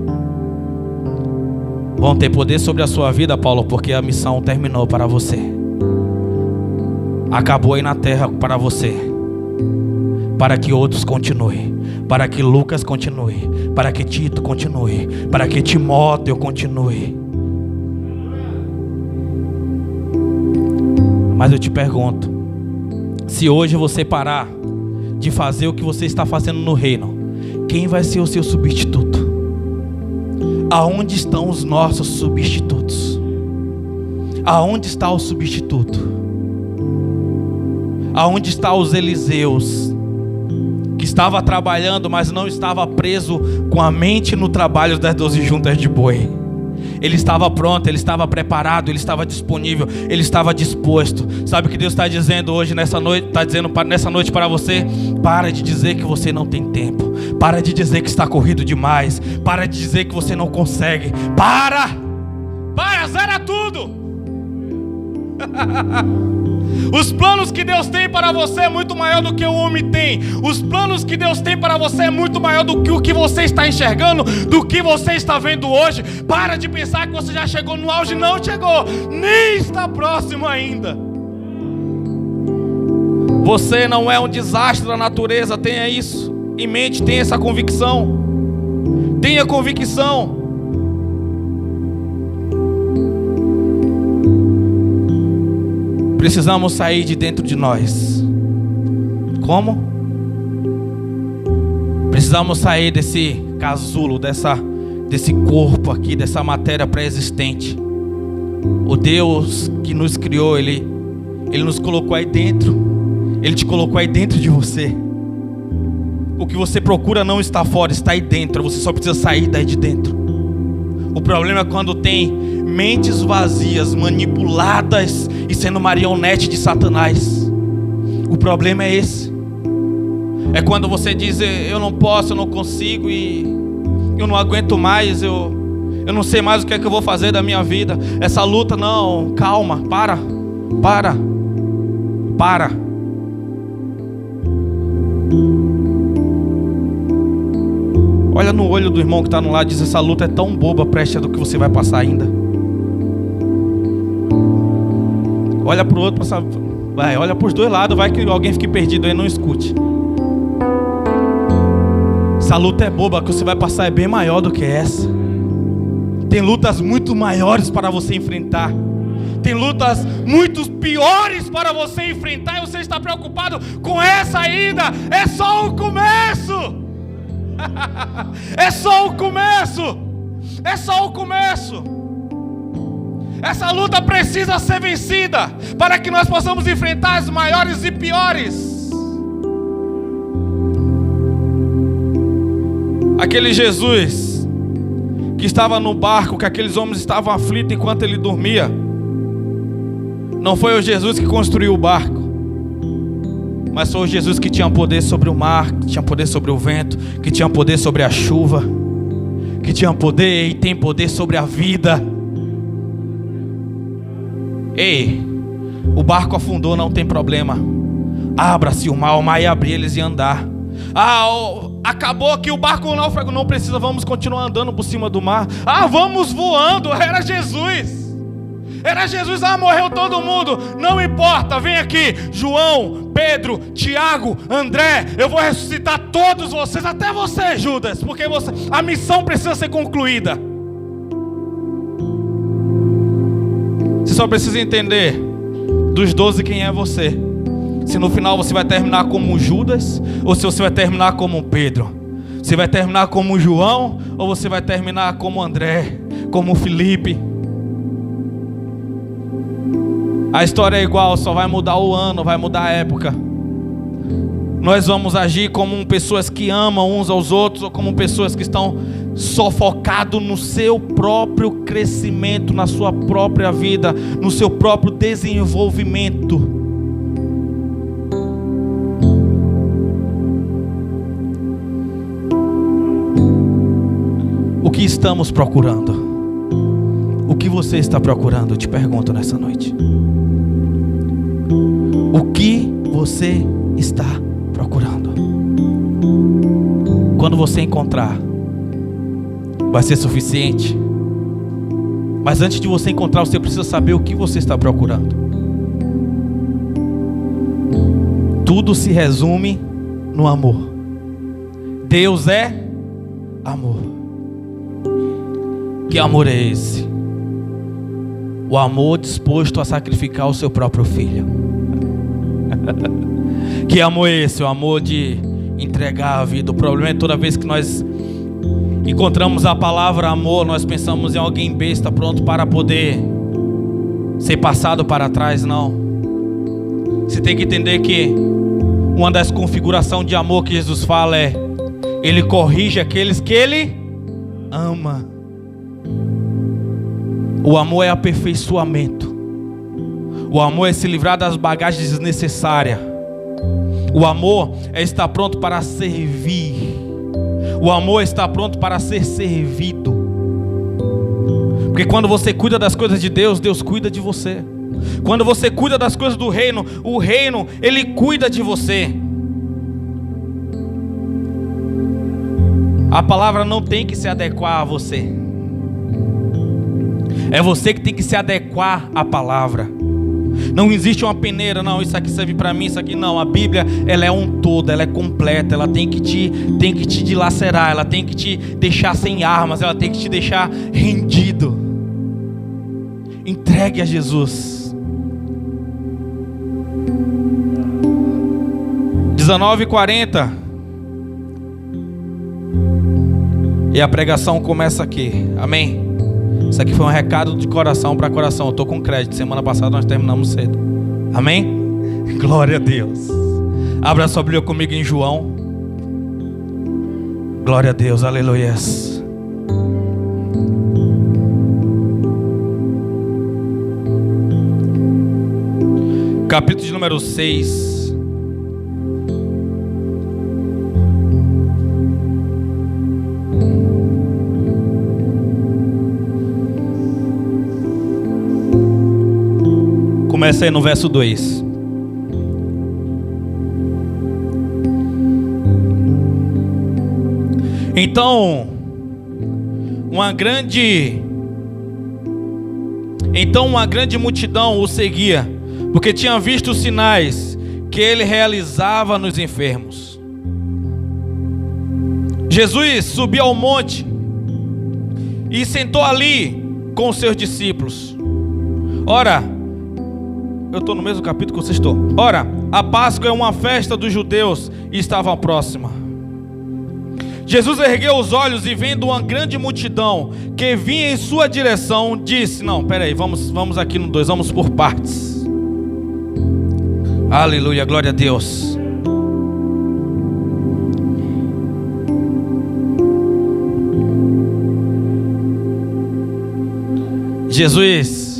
Vão ter poder sobre a sua vida, Paulo, porque a missão terminou para você. Acabou aí na terra para você, para que outros continuem, para que Lucas continue, para que Tito continue, para que Timóteo continue. Mas eu te pergunto, se hoje você parar de fazer o que você está fazendo no reino, quem vai ser o seu substituto? Aonde estão os nossos substitutos? Aonde está o substituto? Aonde estão os Eliseus, que estava trabalhando, mas não estava preso com a mente no trabalho das 12 juntas de boi? Ele estava pronto, ele estava preparado, ele estava disponível, ele estava disposto. Sabe o que Deus está dizendo hoje, nessa noite? Está dizendo nessa noite para você: para de dizer que você não tem tempo. Para de dizer que está corrido demais. Para de dizer que você não consegue. Para, zera tudo. Os planos que Deus tem para você é muito maior do que o homem tem. Os planos que Deus tem para você é muito maior do que o que você está enxergando, do que você está vendo hoje. Para de pensar que você já chegou no auge. Não chegou, nem está próximo ainda. Você não é um desastre da natureza. Tenha isso em mente, tenha essa convicção. Tenha convicção. Precisamos sair de dentro de nós. Como? Precisamos sair desse casulo, desse corpo aqui, dessa matéria pré-existente. O Deus que nos criou, Ele nos colocou aí dentro. Ele te colocou aí dentro de você. O que você procura não está fora, está aí dentro. Você só precisa sair daí de dentro. O problema é quando tem mentes vazias, manipuladas e sendo marionete de Satanás. O problema é esse. É quando você diz: eu não posso, eu não consigo, e eu não aguento mais, eu não sei mais o que é que eu vou fazer da minha vida. Essa luta, não, calma, para. Olha no olho do irmão que está no lado e diz: essa luta é tão boba, preste do que você vai passar ainda. Olha para o outro, olha para os dois lados, vai que alguém fique perdido aí, não escute. Essa luta é boba, que você vai passar é bem maior do que essa. Tem lutas muito maiores para você enfrentar. Tem lutas muito piores para você enfrentar, e você está preocupado com essa ainda. É só o começo. É só o começo. É só o começo. Essa luta precisa ser vencida para que nós possamos enfrentar as maiores e piores. Aquele Jesus que estava no barco, que aqueles homens estavam aflitos enquanto ele dormia, não foi o Jesus que construiu o barco, mas foi o Jesus que tinha poder sobre o mar, que tinha poder sobre o vento, que tinha poder sobre a chuva, que tinha poder e tem poder sobre a vida. Ei, o barco afundou, não tem problema. Abra-se o mar ia abrir, eles iam andar. Acabou que o barco naufragou, não precisa, vamos continuar andando por cima do mar. Vamos voando, era Jesus. Morreu todo mundo, não importa, vem aqui, João, Pedro, Tiago, André, eu vou ressuscitar todos vocês, até você, Judas, porque a missão precisa ser concluída. Você só precisa entender dos 12 quem é você. Se no final você vai terminar como Judas, ou se você vai terminar como Pedro. Você vai terminar como João, ou você vai terminar como André, como Felipe. A história é igual, só vai mudar o ano, vai mudar a época. Nós vamos agir como pessoas que amam uns aos outros, ou como pessoas que estão sufocados no seu próprio crescimento, na sua própria vida, no seu próprio desenvolvimento. O que estamos procurando? O que você está procurando? Eu te pergunto nessa noite. O que você está procurando? Quando você encontrar, vai ser suficiente. Mas antes de você encontrar, você precisa saber o que você está procurando. Tudo se resume no amor. Deus é amor. Que amor é esse? O amor disposto a sacrificar o seu próprio filho. Que amor é esse? O amor de entregar a vida. O problema é toda vez que nós encontramos a palavra amor, nós pensamos em alguém besta, pronto para poder ser passado para trás. Não. Você tem que entender que uma das configurações de amor que Jesus fala é: Ele corrige aqueles que Ele ama. O amor é aperfeiçoamento. O amor é se livrar das bagagens desnecessárias. O amor é estar pronto para servir. O amor é estar pronto para ser servido. Porque quando você cuida das coisas de Deus, Deus cuida de você. Quando você cuida das coisas do reino, o reino, ele cuida de você. A palavra não tem que se adequar a você. É você que tem que se adequar à palavra. Não existe uma peneira, não, isso aqui serve para mim, isso aqui não. A Bíblia, ela é um todo, ela é completa. Ela tem que te dilacerar, ela tem que te deixar sem armas, ela tem que te deixar rendido. Entregue a Jesus. 19h40. E a pregação começa aqui. Amém? Isso aqui foi um recado de coração para coração. Eu estou com crédito. Semana passada nós terminamos cedo. Amém? Glória a Deus. Abra sua Bíblia comigo em João. Glória a Deus. Aleluia. Capítulo de número 6. Começa aí no verso 2. Então uma grande multidão o seguia, porque tinha visto os sinais que ele realizava nos enfermos. Jesus subiu ao monte e sentou ali com os seus discípulos. Ora, eu estou no mesmo capítulo que vocês estão. Ora, a Páscoa é uma festa dos judeus e estava próxima. Jesus ergueu os olhos e vendo uma grande multidão que vinha em sua direção, disse... Não, peraí, vamos aqui no 2, vamos por partes. Aleluia, glória a Deus. Jesus...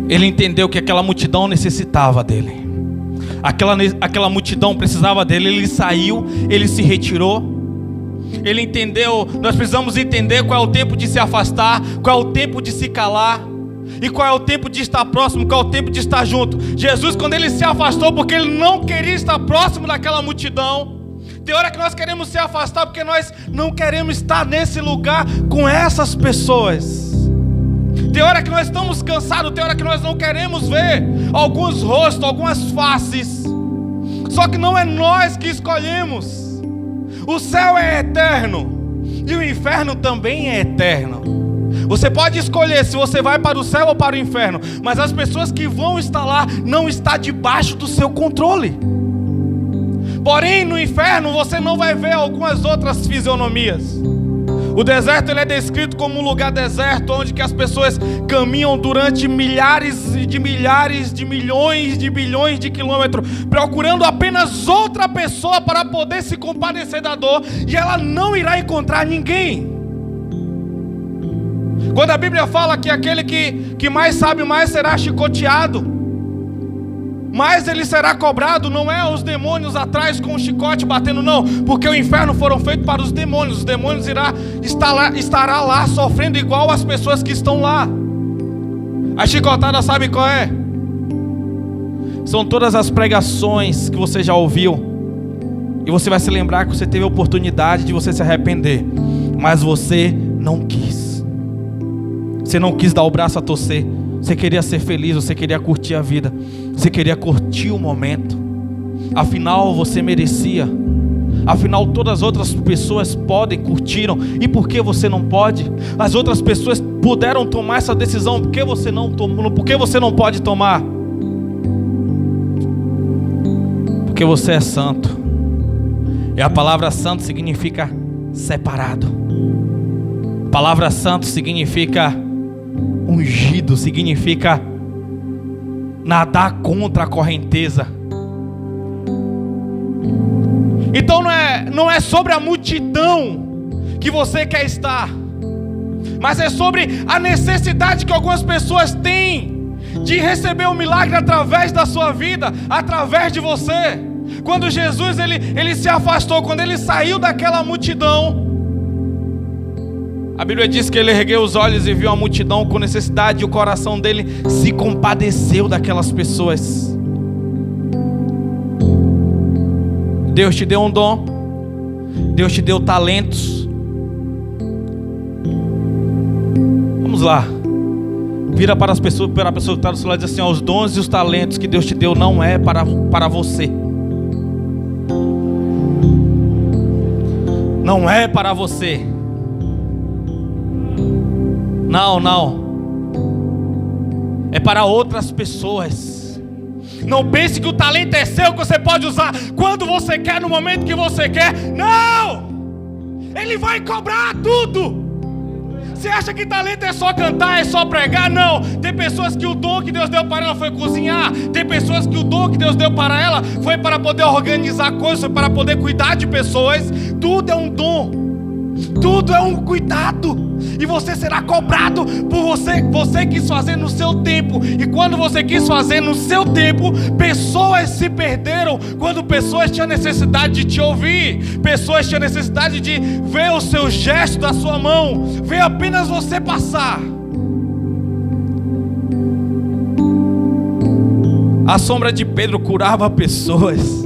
Ele entendeu que aquela multidão necessitava dele. Aquela multidão precisava dele. Ele saiu, ele se retirou. Ele entendeu. Nós precisamos entender qual é o tempo de se afastar, qual é o tempo de se calar, e qual é o tempo de estar próximo, qual é o tempo de estar junto. Jesus, quando ele se afastou, porque ele não queria estar próximo daquela multidão. Tem hora que nós queremos se afastar porque nós não queremos estar nesse lugar com essas pessoas. Tem hora que nós estamos cansados, tem hora que nós não queremos ver alguns rostos, algumas faces. Só que não é nós que escolhemos. O céu é eterno e o inferno também é eterno. Você pode escolher se você vai para o céu ou para o inferno, mas as pessoas que vão estar lá não estão debaixo do seu controle. Porém, no inferno você não vai ver algumas outras fisionomias. O deserto, ele é descrito como um lugar deserto, onde que as pessoas caminham durante milhares, milhões de bilhões de quilômetros, procurando apenas outra pessoa para poder se compadecer da dor, e ela não irá encontrar ninguém. Quando a Bíblia fala que aquele que mais sabe mais será chicoteado, mas ele será cobrado, não é os demônios atrás com o chicote batendo, não, porque o inferno foram feitos para os demônios estará lá sofrendo igual as pessoas que estão lá. A chicotada sabe qual é? São todas as pregações que você já ouviu, e você vai se lembrar que você teve a oportunidade de você se arrepender, mas você não quis. Você não quis dar o braço a torcer. Você queria ser feliz, você queria curtir a vida, você queria curtir o momento. Afinal, você merecia. Afinal, todas as outras pessoas podem, curtiram. E por que você não pode? As outras pessoas puderam tomar essa decisão. Por que você não tomou? Por que você não pode tomar? Porque você é santo. E a palavra santo significa separado. A palavra santo significa ungido, significa nadar contra a correnteza. Então não é sobre a multidão que você quer estar. mas é sobre a necessidade que algumas pessoas têm de receber um milagre através da sua vida, através de você. Quando Jesus ele se afastou, quando ele saiu daquela multidão, a Bíblia diz que ele ergueu os olhos e viu a multidão com necessidade, e o coração dele se compadeceu daquelas pessoas. Deus te deu um dom, Deus te deu talentos. Vamos lá, vira para a pessoa que está do seu lado e diz assim: os dons e os talentos que Deus te deu não é para você. Não é para você. Não. É para outras pessoas. Não pense que o talento é seu, que você pode usar quando você quer, no momento que você quer. Não! Ele vai cobrar tudo. Você acha que talento é só cantar, é só pregar? Não. Tem pessoas que o dom que Deus deu para ela foi cozinhar. Tem pessoas que o dom que Deus deu para ela foi para poder organizar coisas, foi para poder cuidar de pessoas. Tudo é um dom. Tudo é um cuidado. E você será cobrado por você quis fazer no seu tempo. E quando você quis fazer no seu tempo, pessoas se perderam. Quando pessoas tinham necessidade de te ouvir, pessoas tinham necessidade de ver o seu gesto da sua mão, ver apenas você passar. A sombra de Pedro curava pessoas.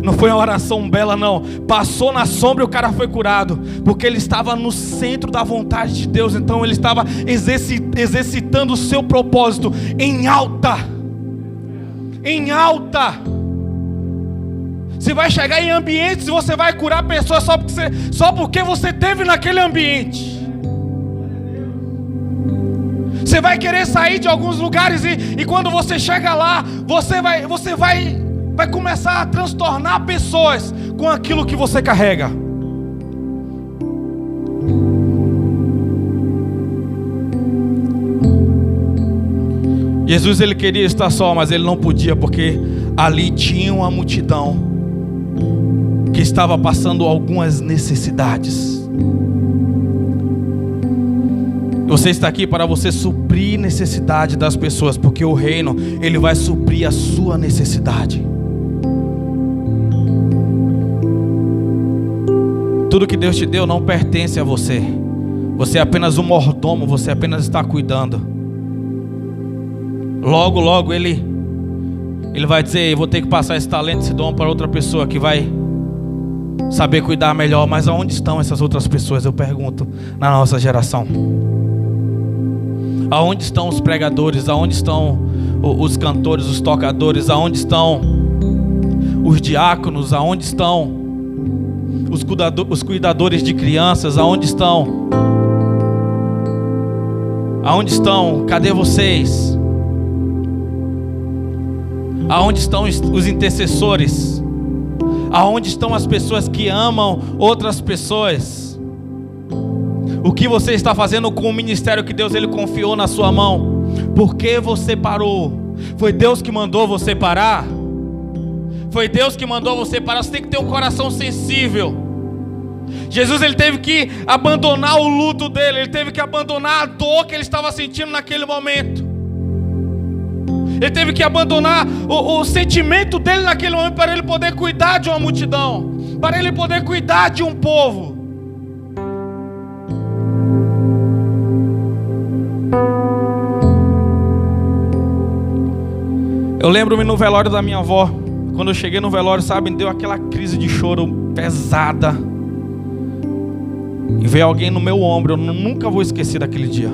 Não foi uma oração bela, não. Passou na sombra e o cara foi curado, porque ele estava no centro da vontade de Deus. Então ele estava exercitando o seu propósito em alta. Em alta. Você vai chegar em ambientes e você vai curar pessoas só porque você esteve naquele ambiente. Você vai querer sair de alguns lugares e quando você chega lá, você vai começar a transtornar pessoas com aquilo que você carrega. Jesus ele queria estar só, mas ele não podia, porque ali tinha uma multidão que estava passando algumas necessidades. Você está aqui para você suprir necessidade das pessoas, porque o reino ele vai suprir a sua necessidade. Tudo que Deus te deu não pertence a você. Você é apenas um mordomo, você apenas está cuidando. Logo, logo ele vai dizer: eu vou ter que passar esse talento, esse dom para outra pessoa que vai saber cuidar melhor. Mas aonde estão essas outras pessoas? Eu pergunto, na nossa geração. Aonde estão os pregadores? Aonde estão os cantores, os tocadores? Aonde estão os diáconos? Aonde estão os cuidadores de crianças? Aonde estão? Aonde estão? Cadê vocês? Aonde estão os intercessores? Aonde estão as pessoas que amam outras pessoas? O que você está fazendo com o ministério que Deus ele confiou na sua mão? Por que você parou? Foi Deus que mandou você parar? Foi Deus que mandou você parar. Você tem que ter um coração sensível. Jesus ele teve que abandonar o luto dele. Ele teve que abandonar a dor que ele estava sentindo naquele momento. Ele teve que abandonar o sentimento dele naquele momento para ele poder cuidar de uma multidão, para ele poder cuidar de um povo. Eu lembro-me no velório da minha avó. Quando eu cheguei no velório, sabe, deu aquela crise de choro pesada. E veio alguém no meu ombro. Eu nunca vou esquecer daquele dia.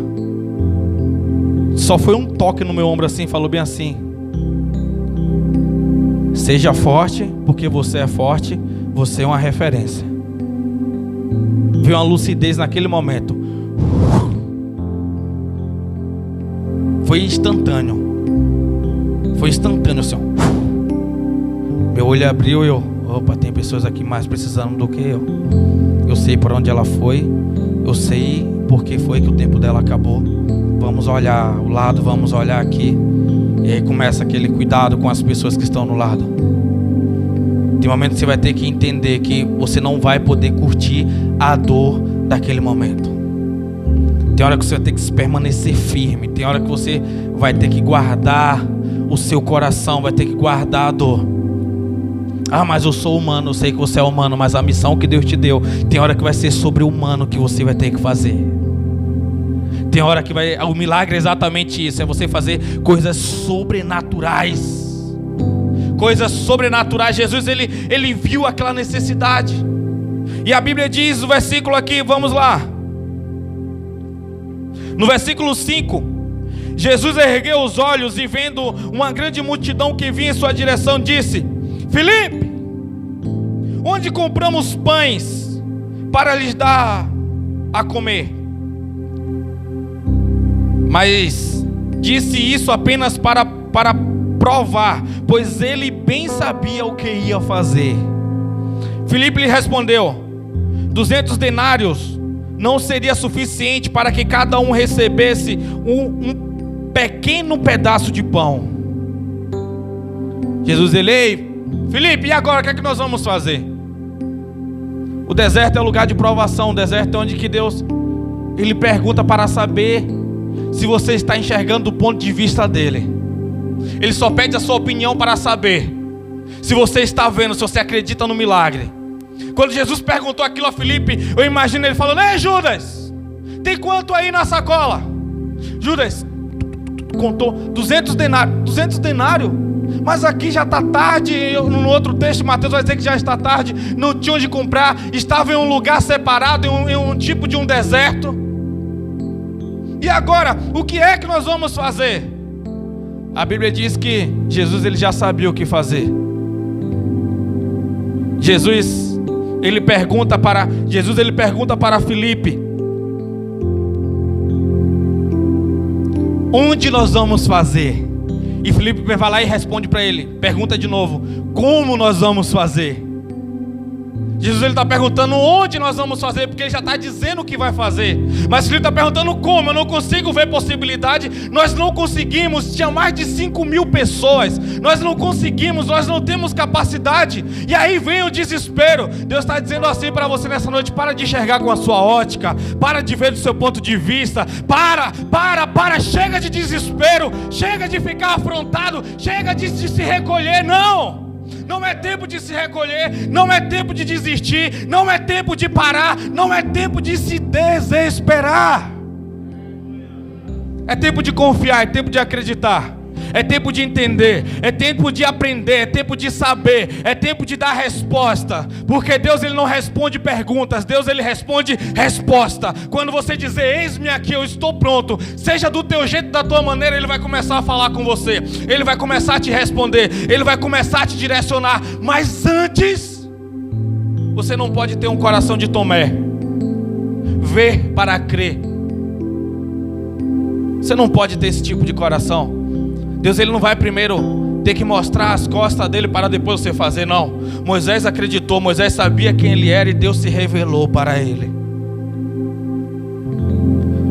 Só foi um toque no meu ombro assim, falou bem assim: seja forte, porque você é forte, você é uma referência. Veio uma lucidez naquele momento. Foi instantâneo. Foi instantâneo assim. Meu olho abriu e eu, opa, tem pessoas aqui mais precisando do que eu. Eu sei por onde ela foi. Eu sei por que foi que o tempo dela acabou. Vamos olhar o lado, vamos olhar aqui. E aí começa aquele cuidado com as pessoas que estão no lado. Tem um momento que você vai ter que entender que você não vai poder curtir a dor daquele momento. Tem hora que você vai ter que permanecer firme. Tem hora que você vai ter que guardar o seu coração, vai ter que guardar a dor. Ah, mas eu sou humano, eu sei que você é humano, mas a missão que Deus te deu, tem hora que vai ser sobre o humano que você vai ter que fazer. Tem hora que o milagre é exatamente isso, é você fazer coisas sobrenaturais. Coisas sobrenaturais. Jesus, ele viu aquela necessidade. E a Bíblia diz, o versículo aqui, vamos lá. No versículo 5, Jesus ergueu os olhos e vendo uma grande multidão que vinha em sua direção, disse: Filipe, onde compramos pães para lhes dar a comer? Mas disse isso apenas para provar, pois ele bem sabia o que ia fazer. Filipe lhe respondeu: 200 denários não seria suficiente para que cada um recebesse um pequeno pedaço de pão. Jesus ei, Filipe, e agora o que é que nós vamos fazer? O deserto é o lugar de provação. O deserto é onde que Deus, ele pergunta para saber se você está enxergando do ponto de vista dele. Ele só pede a sua opinião para saber se você está vendo, se você acredita no milagre. Quando Jesus perguntou aquilo a Filipe, eu imagino ele falando: ei, Judas, tem quanto aí na sacola? Judas contou 200 denários. Mas aqui já está tarde. No outro texto, Mateus vai dizer que já está tarde. Não tinha onde comprar. Estava em um lugar separado, em um tipo de um deserto. E agora, o que é que nós vamos fazer? A Bíblia diz que Jesus, ele já sabia o que fazer. Jesus, ele pergunta para Filipe: onde nós vamos fazer? E Filipe vai lá e responde para ele, pergunta de novo: como nós vamos fazer? Jesus, ele está perguntando onde nós vamos fazer, porque ele já está dizendo o que vai fazer. Mas Filipe está perguntando como. Eu não consigo ver possibilidade. Nós não conseguimos. Tinha mais de 5.000 pessoas. Nós não conseguimos, nós não temos capacidade. E aí vem o desespero. Deus está dizendo assim para você nessa noite: para de enxergar com a sua ótica, para de ver do seu ponto de vista. Para, chega de desespero, chega de ficar afrontado, chega de se recolher. Não é tempo de se recolher, não é tempo de desistir, não é tempo de parar, não é tempo de se desesperar. É tempo de confiar, é tempo de acreditar, é tempo de entender, é tempo de aprender, é tempo de saber, é tempo de dar resposta. Porque Deus, ele não responde perguntas, Deus, ele responde resposta. Quando você dizer: eis-me aqui, eu estou pronto, seja do teu jeito, da tua maneira, ele vai começar a falar com você, ele vai começar a te responder, ele vai começar a te direcionar. Mas antes, você não pode ter um coração de Tomé, ver para crer. Você não pode ter esse tipo de coração. Deus, ele não vai primeiro ter que mostrar as costas dele para depois você fazer, não. Moisés acreditou, Moisés sabia quem ele era e Deus se revelou para ele.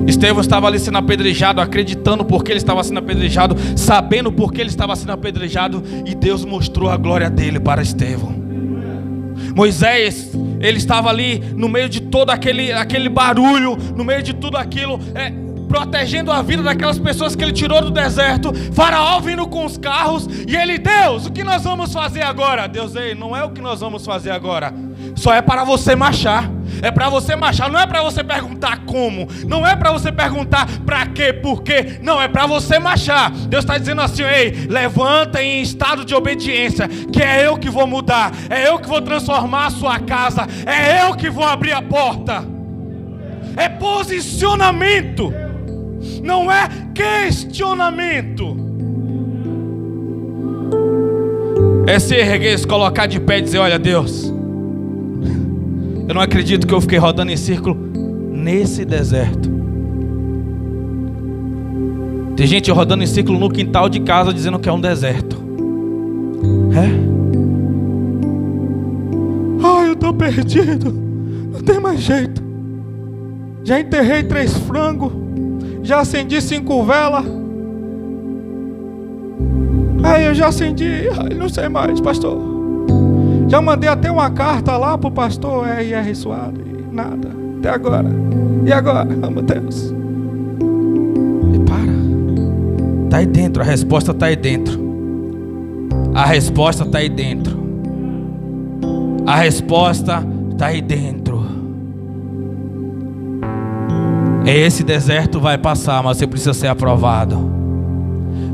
Estevão estava ali sendo apedrejado, acreditando porque ele estava sendo apedrejado, sabendo porque ele estava sendo apedrejado, e Deus mostrou a glória dele para Estevão. Moisés, ele estava ali no meio de todo aquele barulho, no meio de tudo aquilo, protegendo a vida daquelas pessoas que ele tirou do deserto. Faraó vindo com os carros, e ele: Deus, o que nós vamos fazer agora? Deus: ei, não é o que nós vamos fazer agora, só é para você marchar. É para você marchar, não é para você perguntar como, não é para você perguntar para quê, por quê, não, é para você marchar. Deus está dizendo assim: ei, levanta em estado de obediência, que é eu que vou mudar, é eu que vou transformar a sua casa, é eu que vou abrir a porta. É posicionamento, não é questionamento. É se erguer, se colocar de pé e dizer: olha, Deus, eu não acredito que eu fiquei rodando em círculo nesse deserto. Tem gente rodando em círculo no quintal de casa dizendo que é um deserto. Ai, eu estou perdido, não tem mais jeito. Já enterrei 3 frangos, já acendi 5 velas. Aí eu já acendi, não sei mais, pastor. Já mandei até uma carta lá pro pastor R.R. Soares, nada, até agora. E agora? Oh, meu Deus. Está aí dentro, a resposta está aí dentro. A resposta está aí dentro. A resposta está aí dentro. Esse deserto vai passar, mas você precisa ser aprovado.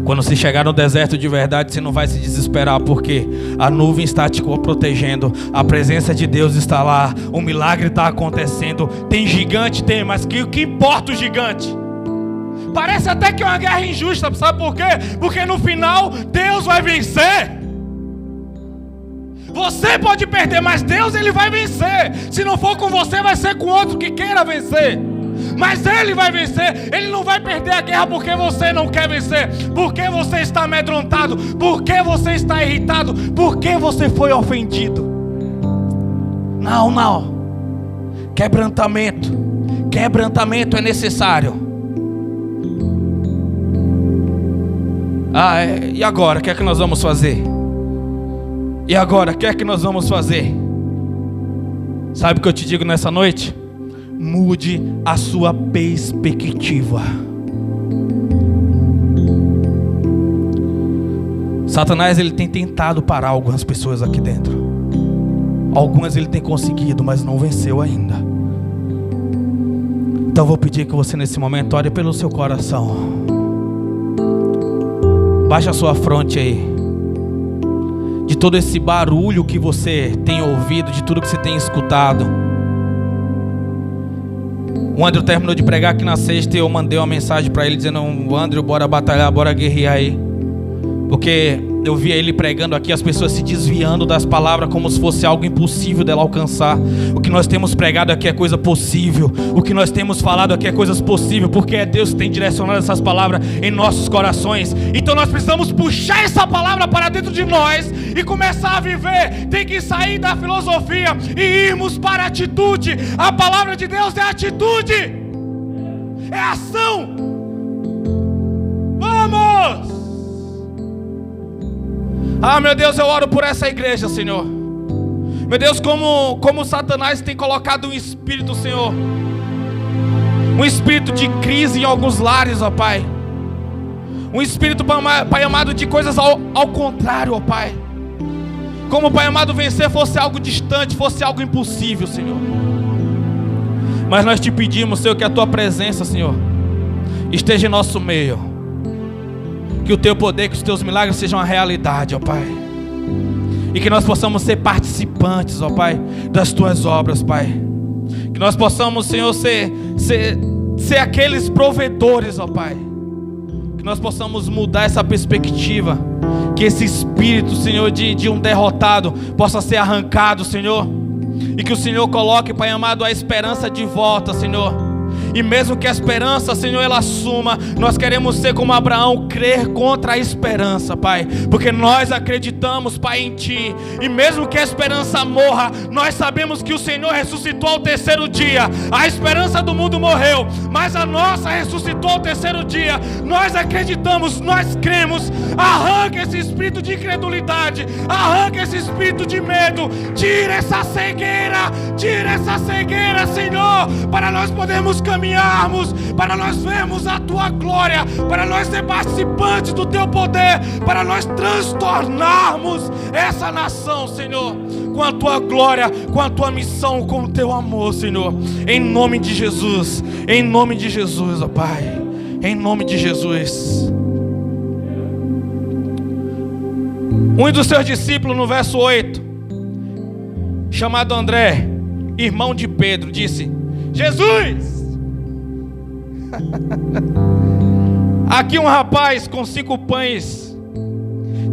Quando você chegar no deserto de verdade, você não vai se desesperar, porque a nuvem está te protegendo, a presença de Deus está lá, o milagre está acontecendo. Tem gigante? Tem, mas o que importa o gigante? Parece até que é uma guerra injusta, sabe por quê? Porque no final Deus vai vencer. Você pode perder, mas Deus, Ele vai vencer. Se não for com você, vai ser com outro que queira vencer. Mas Ele vai vencer. Ele não vai perder a guerra porque você não quer vencer, porque você está amedrontado, porque você está irritado, porque você foi ofendido. Não. Quebrantamento é necessário. E agora? O que é que nós vamos fazer? E agora? O que é que nós vamos fazer? Sabe o que eu te digo nessa noite? Mude a sua perspectiva. Satanás, ele tem tentado parar algumas pessoas aqui dentro. Algumas ele tem conseguido, mas não venceu ainda. Então eu vou pedir que você nesse momento ore pelo seu coração. Baixa a sua fronte aí. De todo esse barulho que você tem ouvido, de tudo que você tem escutado. O André terminou de pregar aqui na sexta e eu mandei uma mensagem para ele dizendo: André, bora batalhar, bora guerrear aí. Porque eu via ele pregando aqui, as pessoas se desviando das palavras como se fosse algo impossível dela alcançar. O que nós temos pregado aqui é coisa possível. O que nós temos falado aqui é coisas possíveis, porque é Deus que tem direcionado essas palavras em nossos corações. Então nós precisamos puxar essa palavra para dentro de nós e começar a viver. Tem que sair da filosofia e irmos para a atitude. A palavra de Deus é atitude, é ação. Vamos! Meu Deus, eu oro por essa igreja, Senhor. Meu Deus, como Satanás tem colocado um espírito, Senhor, um espírito de crise em alguns lares, ó Pai. Um espírito, Pai amado, de coisas ao contrário, ó Pai. Como, Pai amado, vencer fosse algo distante, fosse algo impossível, Senhor. Mas nós te pedimos, Senhor, que a Tua presença, Senhor, esteja em nosso meio. Que o Teu poder, que os Teus milagres sejam uma realidade, ó Pai. E que nós possamos ser participantes, ó Pai, das Tuas obras, Pai. Que nós possamos, Senhor, ser aqueles provedores, ó Pai. Que nós possamos mudar essa perspectiva. Que esse espírito, Senhor, de um derrotado possa ser arrancado, Senhor. E que o Senhor coloque, Pai amado, a esperança de volta, Senhor. E mesmo que a esperança, Senhor, ela suma, nós queremos ser como Abraão, crer contra a esperança, Pai. Porque nós acreditamos, Pai, em Ti. E mesmo que a esperança morra, nós sabemos que o Senhor ressuscitou ao terceiro dia. A esperança do mundo morreu, mas a nossa ressuscitou ao terceiro dia. Nós acreditamos, nós cremos. Arranca esse espírito de incredulidade, arranca esse espírito de medo. Tira essa cegueira, Senhor, para nós podermos caminharmos, para nós vermos a Tua glória, para nós ser participantes do Teu poder, para nós transtornarmos essa nação, Senhor, com a Tua glória, com a Tua missão, com o Teu amor, Senhor. Em nome de Jesus, ó Pai, em nome de Jesus. Um dos seus discípulos, no verso 8, chamado André, irmão de Pedro, disse: Jesus! Aqui um rapaz com 5 pães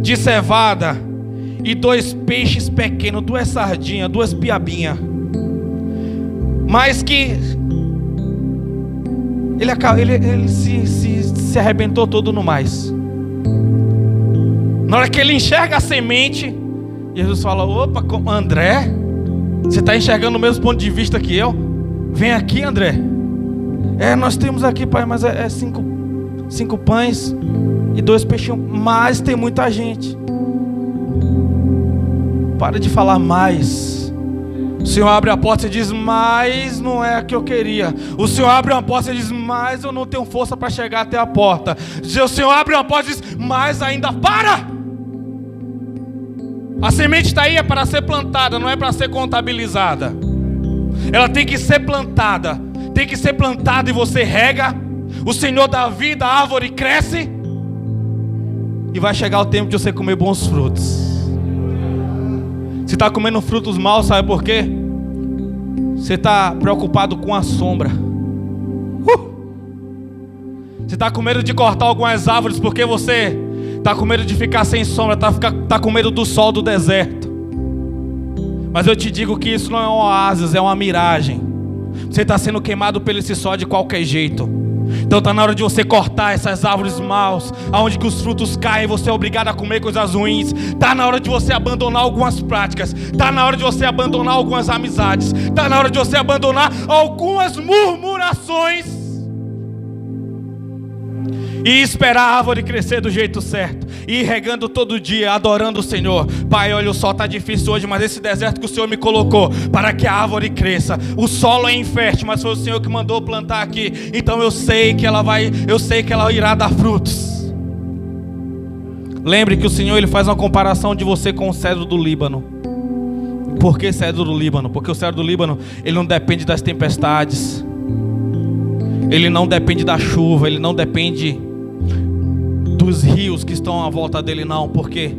de cevada e 2 peixes pequenos, 2 sardinhas, 2 piabinhas. Mas que ele se arrebentou todo no mais. Na hora que ele enxerga a semente, Jesus fala: opa, André, você está enxergando o mesmo ponto de vista que eu? Vem aqui, André. Nós temos aqui, Pai, mas é 5 pães e 2 peixinhos. Mas tem muita gente. Para de falar mais. O Senhor abre a porta e diz: mas não é a que eu queria. O Senhor abre uma porta e diz: mas eu não tenho força para chegar até a porta. O Senhor abre uma porta e diz: mas ainda para. A semente está aí, é para ser plantada, não é para ser contabilizada. Ela tem que ser plantada. Tem que ser plantada e você rega. O Senhor dá vida, a árvore cresce. E vai chegar o tempo de você comer bons frutos. Se está comendo frutos maus, sabe por quê? Você está preocupado com a sombra. Você está com medo de cortar algumas árvores porque você está com medo de ficar sem sombra, está com medo do sol do deserto. Mas eu te digo que isso não é um oásis, é uma miragem. Você está sendo queimado pelo esse sol de qualquer jeito. Então está na hora de você cortar essas árvores maus, aonde que os frutos caem, você é obrigado a comer coisas ruins. Está na hora de você abandonar algumas práticas. Está na hora de você abandonar algumas amizades. Está na hora de você abandonar algumas murmurações e esperar a árvore crescer do jeito certo, e ir regando todo dia, adorando o Senhor. Pai, olha, o sol está difícil hoje, mas esse deserto que o Senhor me colocou, para que a árvore cresça. O solo é infértil, mas foi o Senhor que mandou plantar aqui. Então eu sei que ela irá dar frutos. Lembre que o Senhor, Ele faz uma comparação de você com o cedro do Líbano. Por que cedro do Líbano? Porque o cedro do Líbano, ele não depende das tempestades, ele não depende da chuva, ele não depende dos rios que estão à volta dele, não. Porque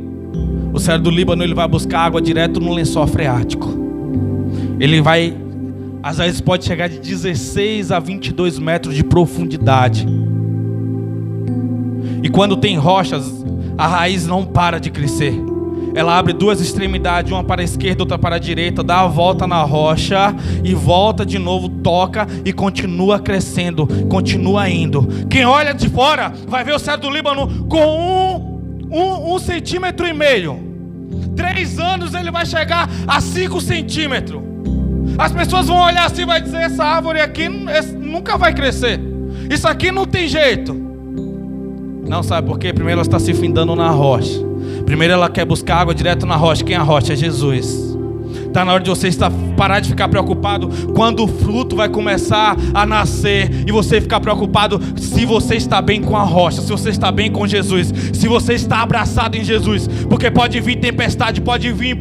o cedro do Líbano, ele vai buscar água direto no lençol freático. Ele vai, às vezes pode chegar de 16 a 22 metros de profundidade. E quando tem rochas, a raiz não para de crescer. Ela abre duas extremidades, uma para a esquerda, outra para a direita, dá a volta na rocha e volta de novo, toca e continua crescendo, continua indo. Quem olha de fora vai ver o cedro do Líbano com um centímetro e meio. 3 anos ele vai chegar a 5 centímetros. As pessoas vão olhar assim e vai dizer: essa árvore aqui nunca vai crescer. Isso aqui não tem jeito. Não, sabe por quê? Primeiro ela está se findando na rocha. Primeiro ela quer buscar água direto na rocha. Quem é a rocha? É Jesus. Está na hora de você parar de ficar preocupado quando o fruto vai começar a nascer, e você ficar preocupado se você está bem com a rocha, se você está bem com Jesus, se você está abraçado em Jesus. Porque pode vir tempestade, pode vir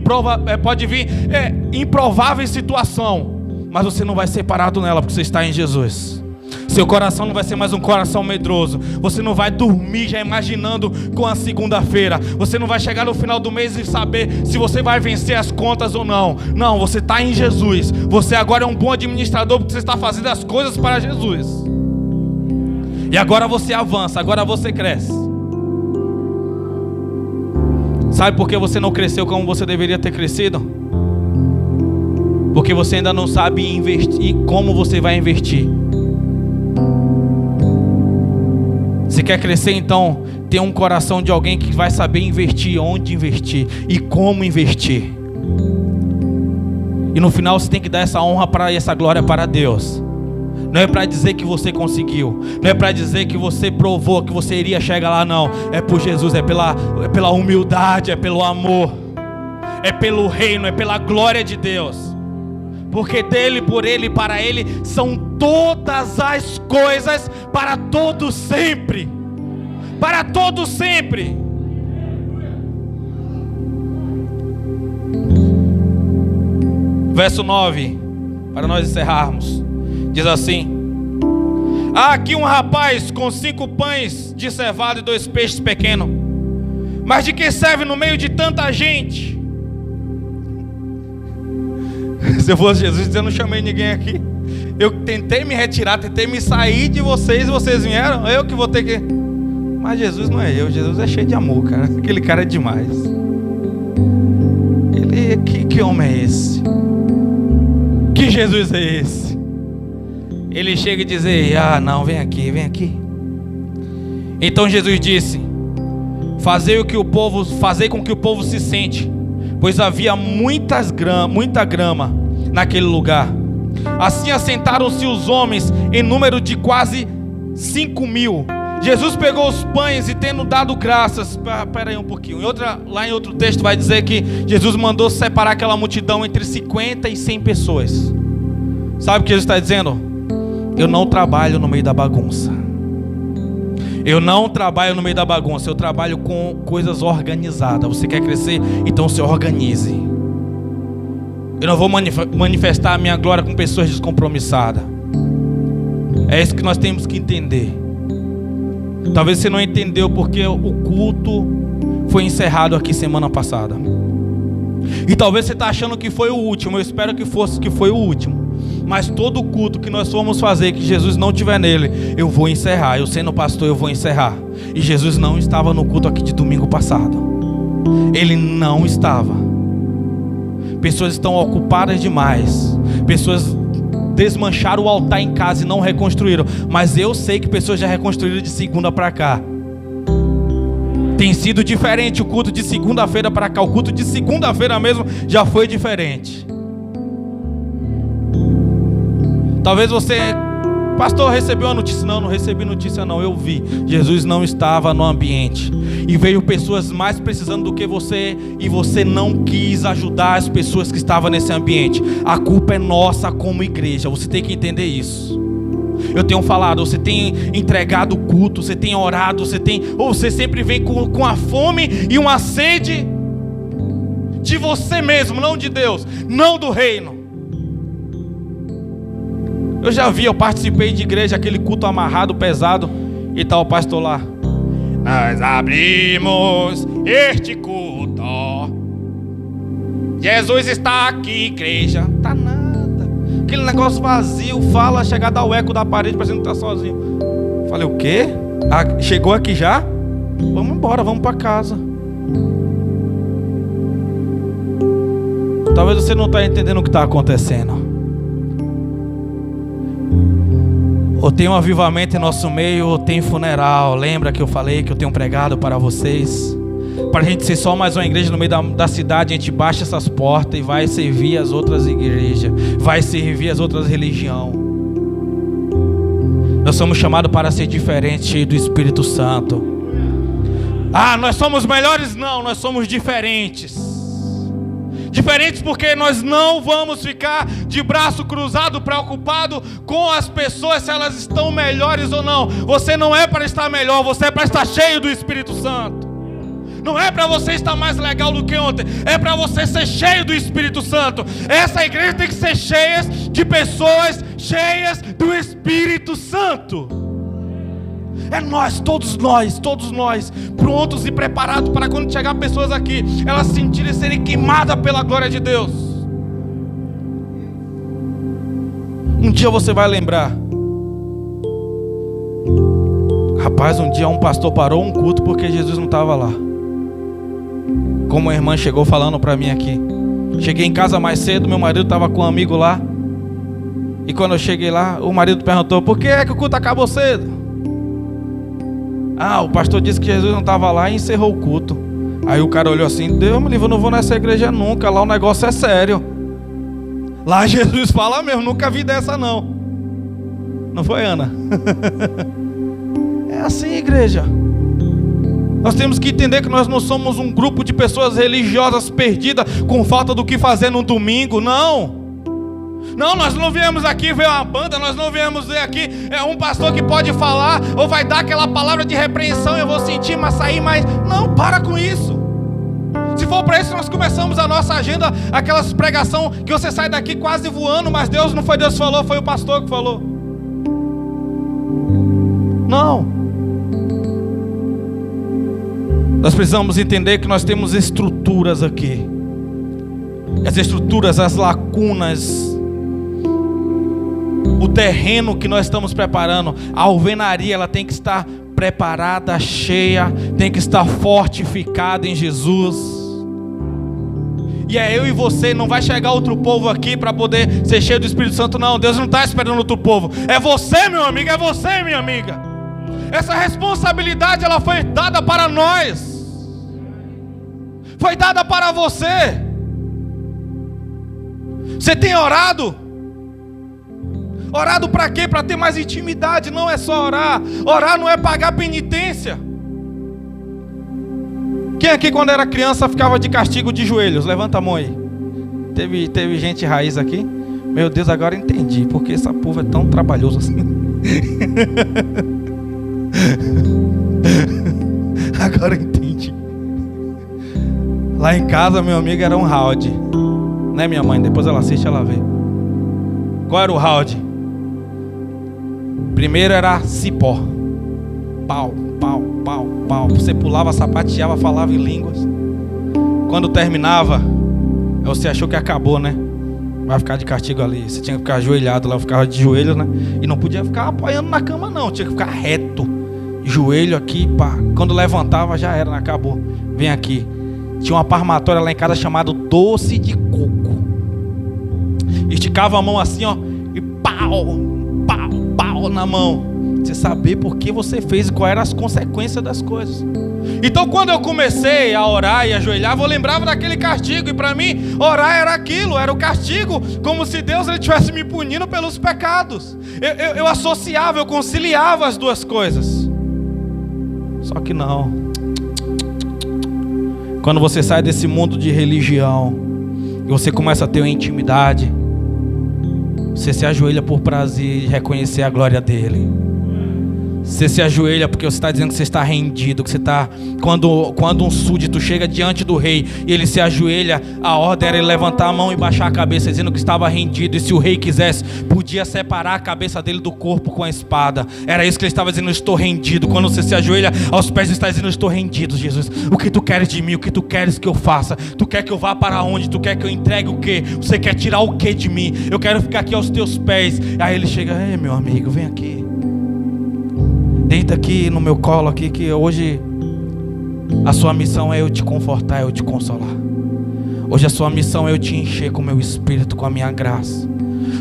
improvável situação, mas você não vai ser parado nela, porque você está em Jesus. Seu coração não vai ser mais um coração medroso. Você não vai dormir já imaginando com a segunda-feira. Você não vai chegar no final do mês e saber se você vai vencer as contas ou não. Não, você está em Jesus. Você agora é um bom administrador, porque você está fazendo as coisas para Jesus. E agora você avança, agora você cresce. Sabe por que você não cresceu como você deveria ter crescido? Porque você ainda não sabe investir, como você vai investir. Se quer crescer, então tenha um coração de alguém que vai saber investir, onde investir e como investir. E no final você tem que dar essa honra e essa glória para Deus. Não é para dizer que você conseguiu, não é para dizer que você provou que você iria chegar lá, não. É por Jesus, é pela humildade, é pelo amor, é pelo reino, é pela glória de Deus. Porque dele, por ele e para ele são todas as coisas, para todos sempre. Para todos sempre. Verso 9, para nós encerrarmos, diz assim: há aqui um rapaz com 5 pães de cevada e 2 peixes pequenos, mas de que serve no meio de tanta gente? Se eu fosse Jesus, eu não chamei ninguém aqui. Eu tentei me retirar, tentei me sair de vocês, e vocês vieram. Eu que vou ter que... Mas Jesus não é eu, Jesus é cheio de amor, cara. Aquele cara é demais. Que homem é esse? Que Jesus é esse? Ele chega e diz: ah não, vem aqui, vem aqui. Então Jesus disse: fazei com que o povo se sente, pois havia muita grama naquele lugar. Assim assentaram-se os homens em número de quase 5.000, Jesus pegou os pães e tendo dado graças, espera aí um pouquinho, lá em outro texto vai dizer que Jesus mandou separar aquela multidão entre 50 e 100 pessoas. Sabe o que Jesus está dizendo? Eu não trabalho no meio da bagunça. Eu não trabalho no meio da bagunça, eu trabalho com coisas organizadas. Você quer crescer? Então se organize. Eu não vou manifestar a minha glória com pessoas descompromissadas. É isso que nós temos que entender. Talvez você não entendeu porque o culto foi encerrado aqui semana passada. E talvez você está achando que foi o último. Eu espero que foi o último. Mas todo culto que nós formos fazer, que Jesus não estiver nele, eu vou encerrar. Eu sendo pastor, eu vou encerrar. E Jesus não estava no culto aqui de domingo passado. Ele não estava. Pessoas estão ocupadas demais. Pessoas desmancharam o altar em casa e não reconstruíram. Mas eu sei que pessoas já reconstruíram de segunda para cá. Tem sido diferente o culto de segunda-feira para cá. O culto de segunda-feira mesmo já foi diferente. Talvez você, pastor, recebeu a notícia? Não recebi notícia não, eu vi. Jesus não estava no ambiente. E veio pessoas mais precisando do que você, e você não quis ajudar as pessoas que estavam nesse ambiente. A culpa é nossa como igreja, você tem que entender isso. Eu tenho falado, você tem entregado o culto, você tem orado, ou você sempre vem com a fome e uma sede de você mesmo, não de Deus, não do reino. Eu já vi, eu participei de igreja, aquele culto amarrado, pesado, e tá o pastor lá. Nós abrimos este culto. Jesus está aqui, igreja. Tá nada. Aquele negócio vazio, fala, chega a dar o eco da parede, parecendo que tá sozinho. Falei, o quê? Ah, chegou aqui já? Vamos embora, vamos para casa. Talvez você não está entendendo o que está acontecendo. Ou tem um avivamento em nosso meio, ou tem funeral. Lembra que eu falei que eu tenho pregado para vocês? Para a gente ser só mais uma igreja no meio da cidade, a gente baixa essas portas e vai servir as outras igrejas, vai servir as outras religiões. Nós somos chamados para ser diferentes, cheios do Espírito Santo. Ah, nós somos melhores? Não, nós somos diferentes. Diferentes porque nós não vamos ficar de braço cruzado, preocupado com as pessoas, se elas estão melhores ou não. Você não é para estar melhor, você é para estar cheio do Espírito Santo. Não é para você estar mais legal do que ontem, é para você ser cheio do Espírito Santo. Essa igreja tem que ser cheia de pessoas cheias do Espírito Santo. É nós, todos nós, prontos e preparados para quando chegar pessoas aqui, elas sentirem serem queimadas pela glória de Deus. Um dia você vai lembrar. Rapaz, um dia um pastor parou um culto porque Jesus não estava lá. Como a irmã chegou falando para mim aqui. Cheguei em casa mais cedo, meu marido estava com um amigo lá. E quando eu cheguei lá, o marido perguntou, por que é que o culto acabou cedo? Ah, o pastor disse que Jesus não estava lá e encerrou o culto. Aí o cara olhou assim, Deus me livre, eu não vou nessa igreja nunca, lá o negócio é sério. Lá Jesus fala mesmo, nunca vi dessa não. Não foi, Ana? É assim, igreja. Nós temos que entender que nós não somos um grupo de pessoas religiosas perdidas com falta do que fazer no domingo, não. Não, nós não viemos aqui ver uma banda, nós não viemos ver aqui um pastor que pode falar ou vai dar aquela palavra de repreensão, eu vou sentir, mas sair mais. Não, para com isso. Se for para isso, nós começamos a nossa agenda, aquelas pregação que você sai daqui quase voando, mas Deus não foi Deus que falou, foi o pastor que falou. Não. Nós precisamos entender que nós temos estruturas aqui. As estruturas, as lacunas, o terreno que nós estamos preparando, a alvenaria, ela tem que estar preparada, cheia, tem que estar fortificada em Jesus. E é eu e você, não vai chegar outro povo aqui para poder ser cheio do Espírito Santo, não. Deus não está esperando outro povo. É você, meu amigo, é você, minha amiga. Essa responsabilidade, ela foi dada para nós. Foi dada para você. Você tem orado? Orado para quê? Para ter mais intimidade. Não é só orar. Orar não é pagar penitência. Quem aqui quando era criança ficava de castigo de joelhos? Levanta a mão aí. Teve gente raiz aqui? Meu Deus, agora entendi. Porque essa povo é tão trabalhoso assim. Agora entendi. Lá em casa, meu amigo, era um round. Né, minha mãe? Depois ela assiste, ela vê. Qual era o round? Primeiro era cipó. Pau, pau, pau, pau. Você pulava, sapateava, falava em línguas. Quando terminava, você achou que acabou, né? Vai ficar de castigo ali. Você tinha que ficar ajoelhado lá, eu ficava de joelhos, né? E não podia ficar apoiando na cama, não. Tinha que ficar reto. Joelho aqui, pá. Quando levantava, já era, né? Acabou. Vem aqui. Tinha uma palmatória lá em casa chamada doce de coco. Esticava a mão assim, ó. E pau, pau, pau na mão. Você saber por que você fez e quais eram as consequências das coisas. Então quando eu comecei a orar e ajoelhava, eu lembrava daquele castigo. E para mim, orar era aquilo, era o castigo. Como se Deus estivesse me punindo pelos pecados. Eu associava, eu conciliava as duas coisas. Só que não. Quando você sai desse mundo de religião e você começa a ter uma intimidade, você se ajoelha por prazer e reconhecer a glória dele. Você se ajoelha porque você está dizendo que você está rendido, que você está... Quando um súdito chega diante do rei e ele se ajoelha, a ordem era ele levantar a mão e baixar a cabeça, dizendo que estava rendido. E se o rei quisesse, podia separar a cabeça dele do corpo com a espada. Era isso que ele estava dizendo: eu estou rendido. Quando você se ajoelha aos pés, você está dizendo: eu estou rendido, Jesus. O que tu queres de mim? O que tu queres que eu faça? Tu quer que eu vá para onde? Tu quer que eu entregue o quê? Você quer tirar o quê de mim? Eu quero ficar aqui aos teus pés. Aí ele chega: ei, meu amigo, vem aqui. Deita aqui no meu colo aqui, que hoje a sua missão é eu te confortar, eu te consolar. Hoje a sua missão é eu te encher com o meu espírito, com a minha graça.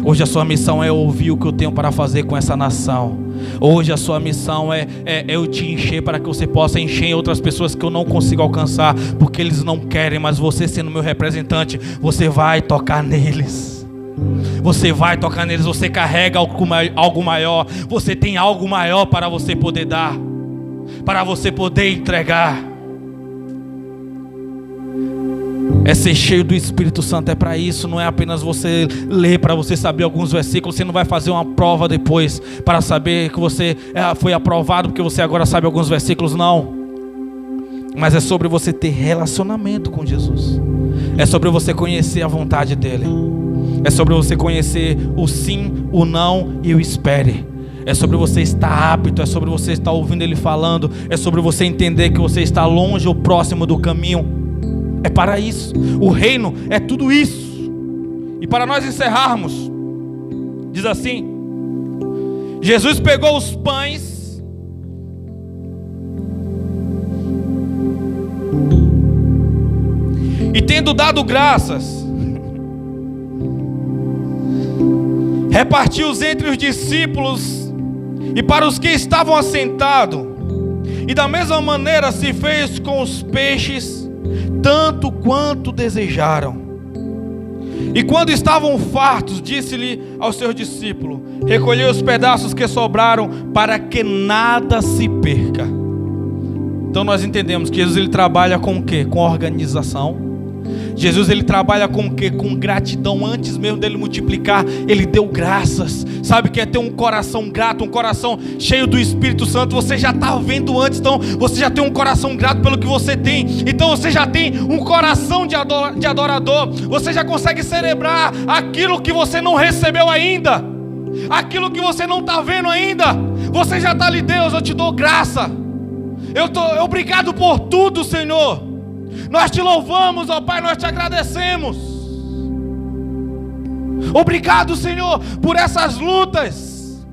Hoje a sua missão é ouvir o que eu tenho para fazer com essa nação. Hoje a sua missão é eu te encher para que você possa encher outras pessoas que eu não consigo alcançar, porque eles não querem, mas você sendo meu representante, você vai tocar neles. Você vai tocar neles, você carrega algo maior. Você tem algo maior para você poder dar, para você poder entregar. É ser cheio do Espírito Santo, é para isso. Não é apenas você ler para você saber alguns versículos. Você não vai fazer uma prova depois para saber que você foi aprovado porque você agora sabe alguns versículos, não. Mas é sobre você ter relacionamento com Jesus. É sobre você conhecer a vontade dele. É sobre você conhecer o sim, o não e o espere. É sobre você estar apto, é sobre você estar ouvindo ele falando. É sobre você entender que você está longe ou próximo do caminho. É para isso. O reino é tudo isso. E para nós encerrarmos, diz assim: Jesus pegou os pães e, tendo dado graças, repartiu-os entre os discípulos e para os que estavam assentados. E da mesma maneira se fez com os peixes, tanto quanto desejaram. E quando estavam fartos, disse-lhe aos seus discípulos: recolhei os pedaços que sobraram, para que nada se perca. Então nós entendemos que Jesus ele trabalha com o quê? Com organização. Jesus ele trabalha com o quê? Com gratidão. Antes mesmo dele multiplicar, ele deu graças. Sabe o que é ter um coração grato, um coração cheio do Espírito Santo? Você já está vendo antes, então você já tem um coração grato pelo que você tem. Então você já tem um coração de adorador. Você já consegue celebrar aquilo que você não recebeu ainda, aquilo que você não está vendo ainda. Você já está ali: Deus, eu te dou graça. Obrigado por tudo, Senhor. Nós te louvamos, ó Pai, nós te agradecemos. Obrigado, Senhor, por essas lutas.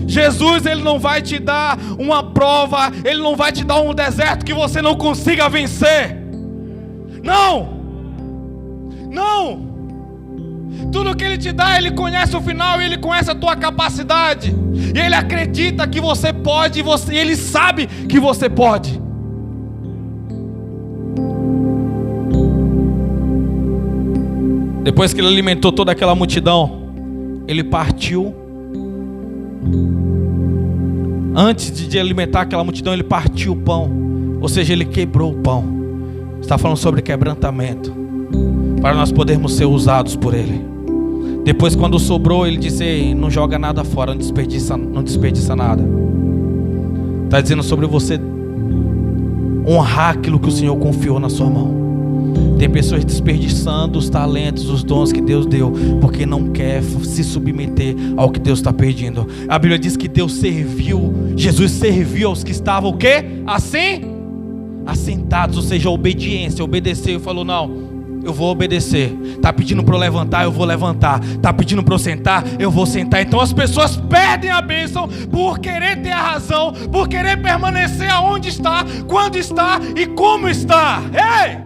Jesus, ele não vai te dar uma prova, ele não vai te dar um deserto que você não consiga vencer. Não. Não. Tudo que ele te dá, ele conhece o final, ele conhece a tua capacidade. E ele acredita que você pode, e ele sabe que você pode. Depois que ele alimentou toda aquela multidão, ele partiu. Antes de alimentar aquela multidão, ele partiu o pão. Ou seja, ele quebrou o pão. Está falando sobre quebrantamento, para nós podermos ser usados por ele. Depois, quando sobrou, ele disse: ei, não joga nada fora, não desperdiça nada. Está dizendo sobre você honrar aquilo que o Senhor confiou na sua mão. Tem pessoas desperdiçando os talentos, os dons que Deus deu, porque não quer se submeter ao que Deus está pedindo. A Bíblia diz que Deus serviu, Jesus serviu aos que estavam o quê? Assim? Assentados, ou seja, a obediência. Obedeceu e falou: não, eu vou obedecer. Está pedindo para eu levantar, eu vou levantar. Está pedindo para eu sentar, eu vou sentar. Então as pessoas perdem a bênção por querer ter a razão, por querer permanecer aonde está, quando está e como está. Ei!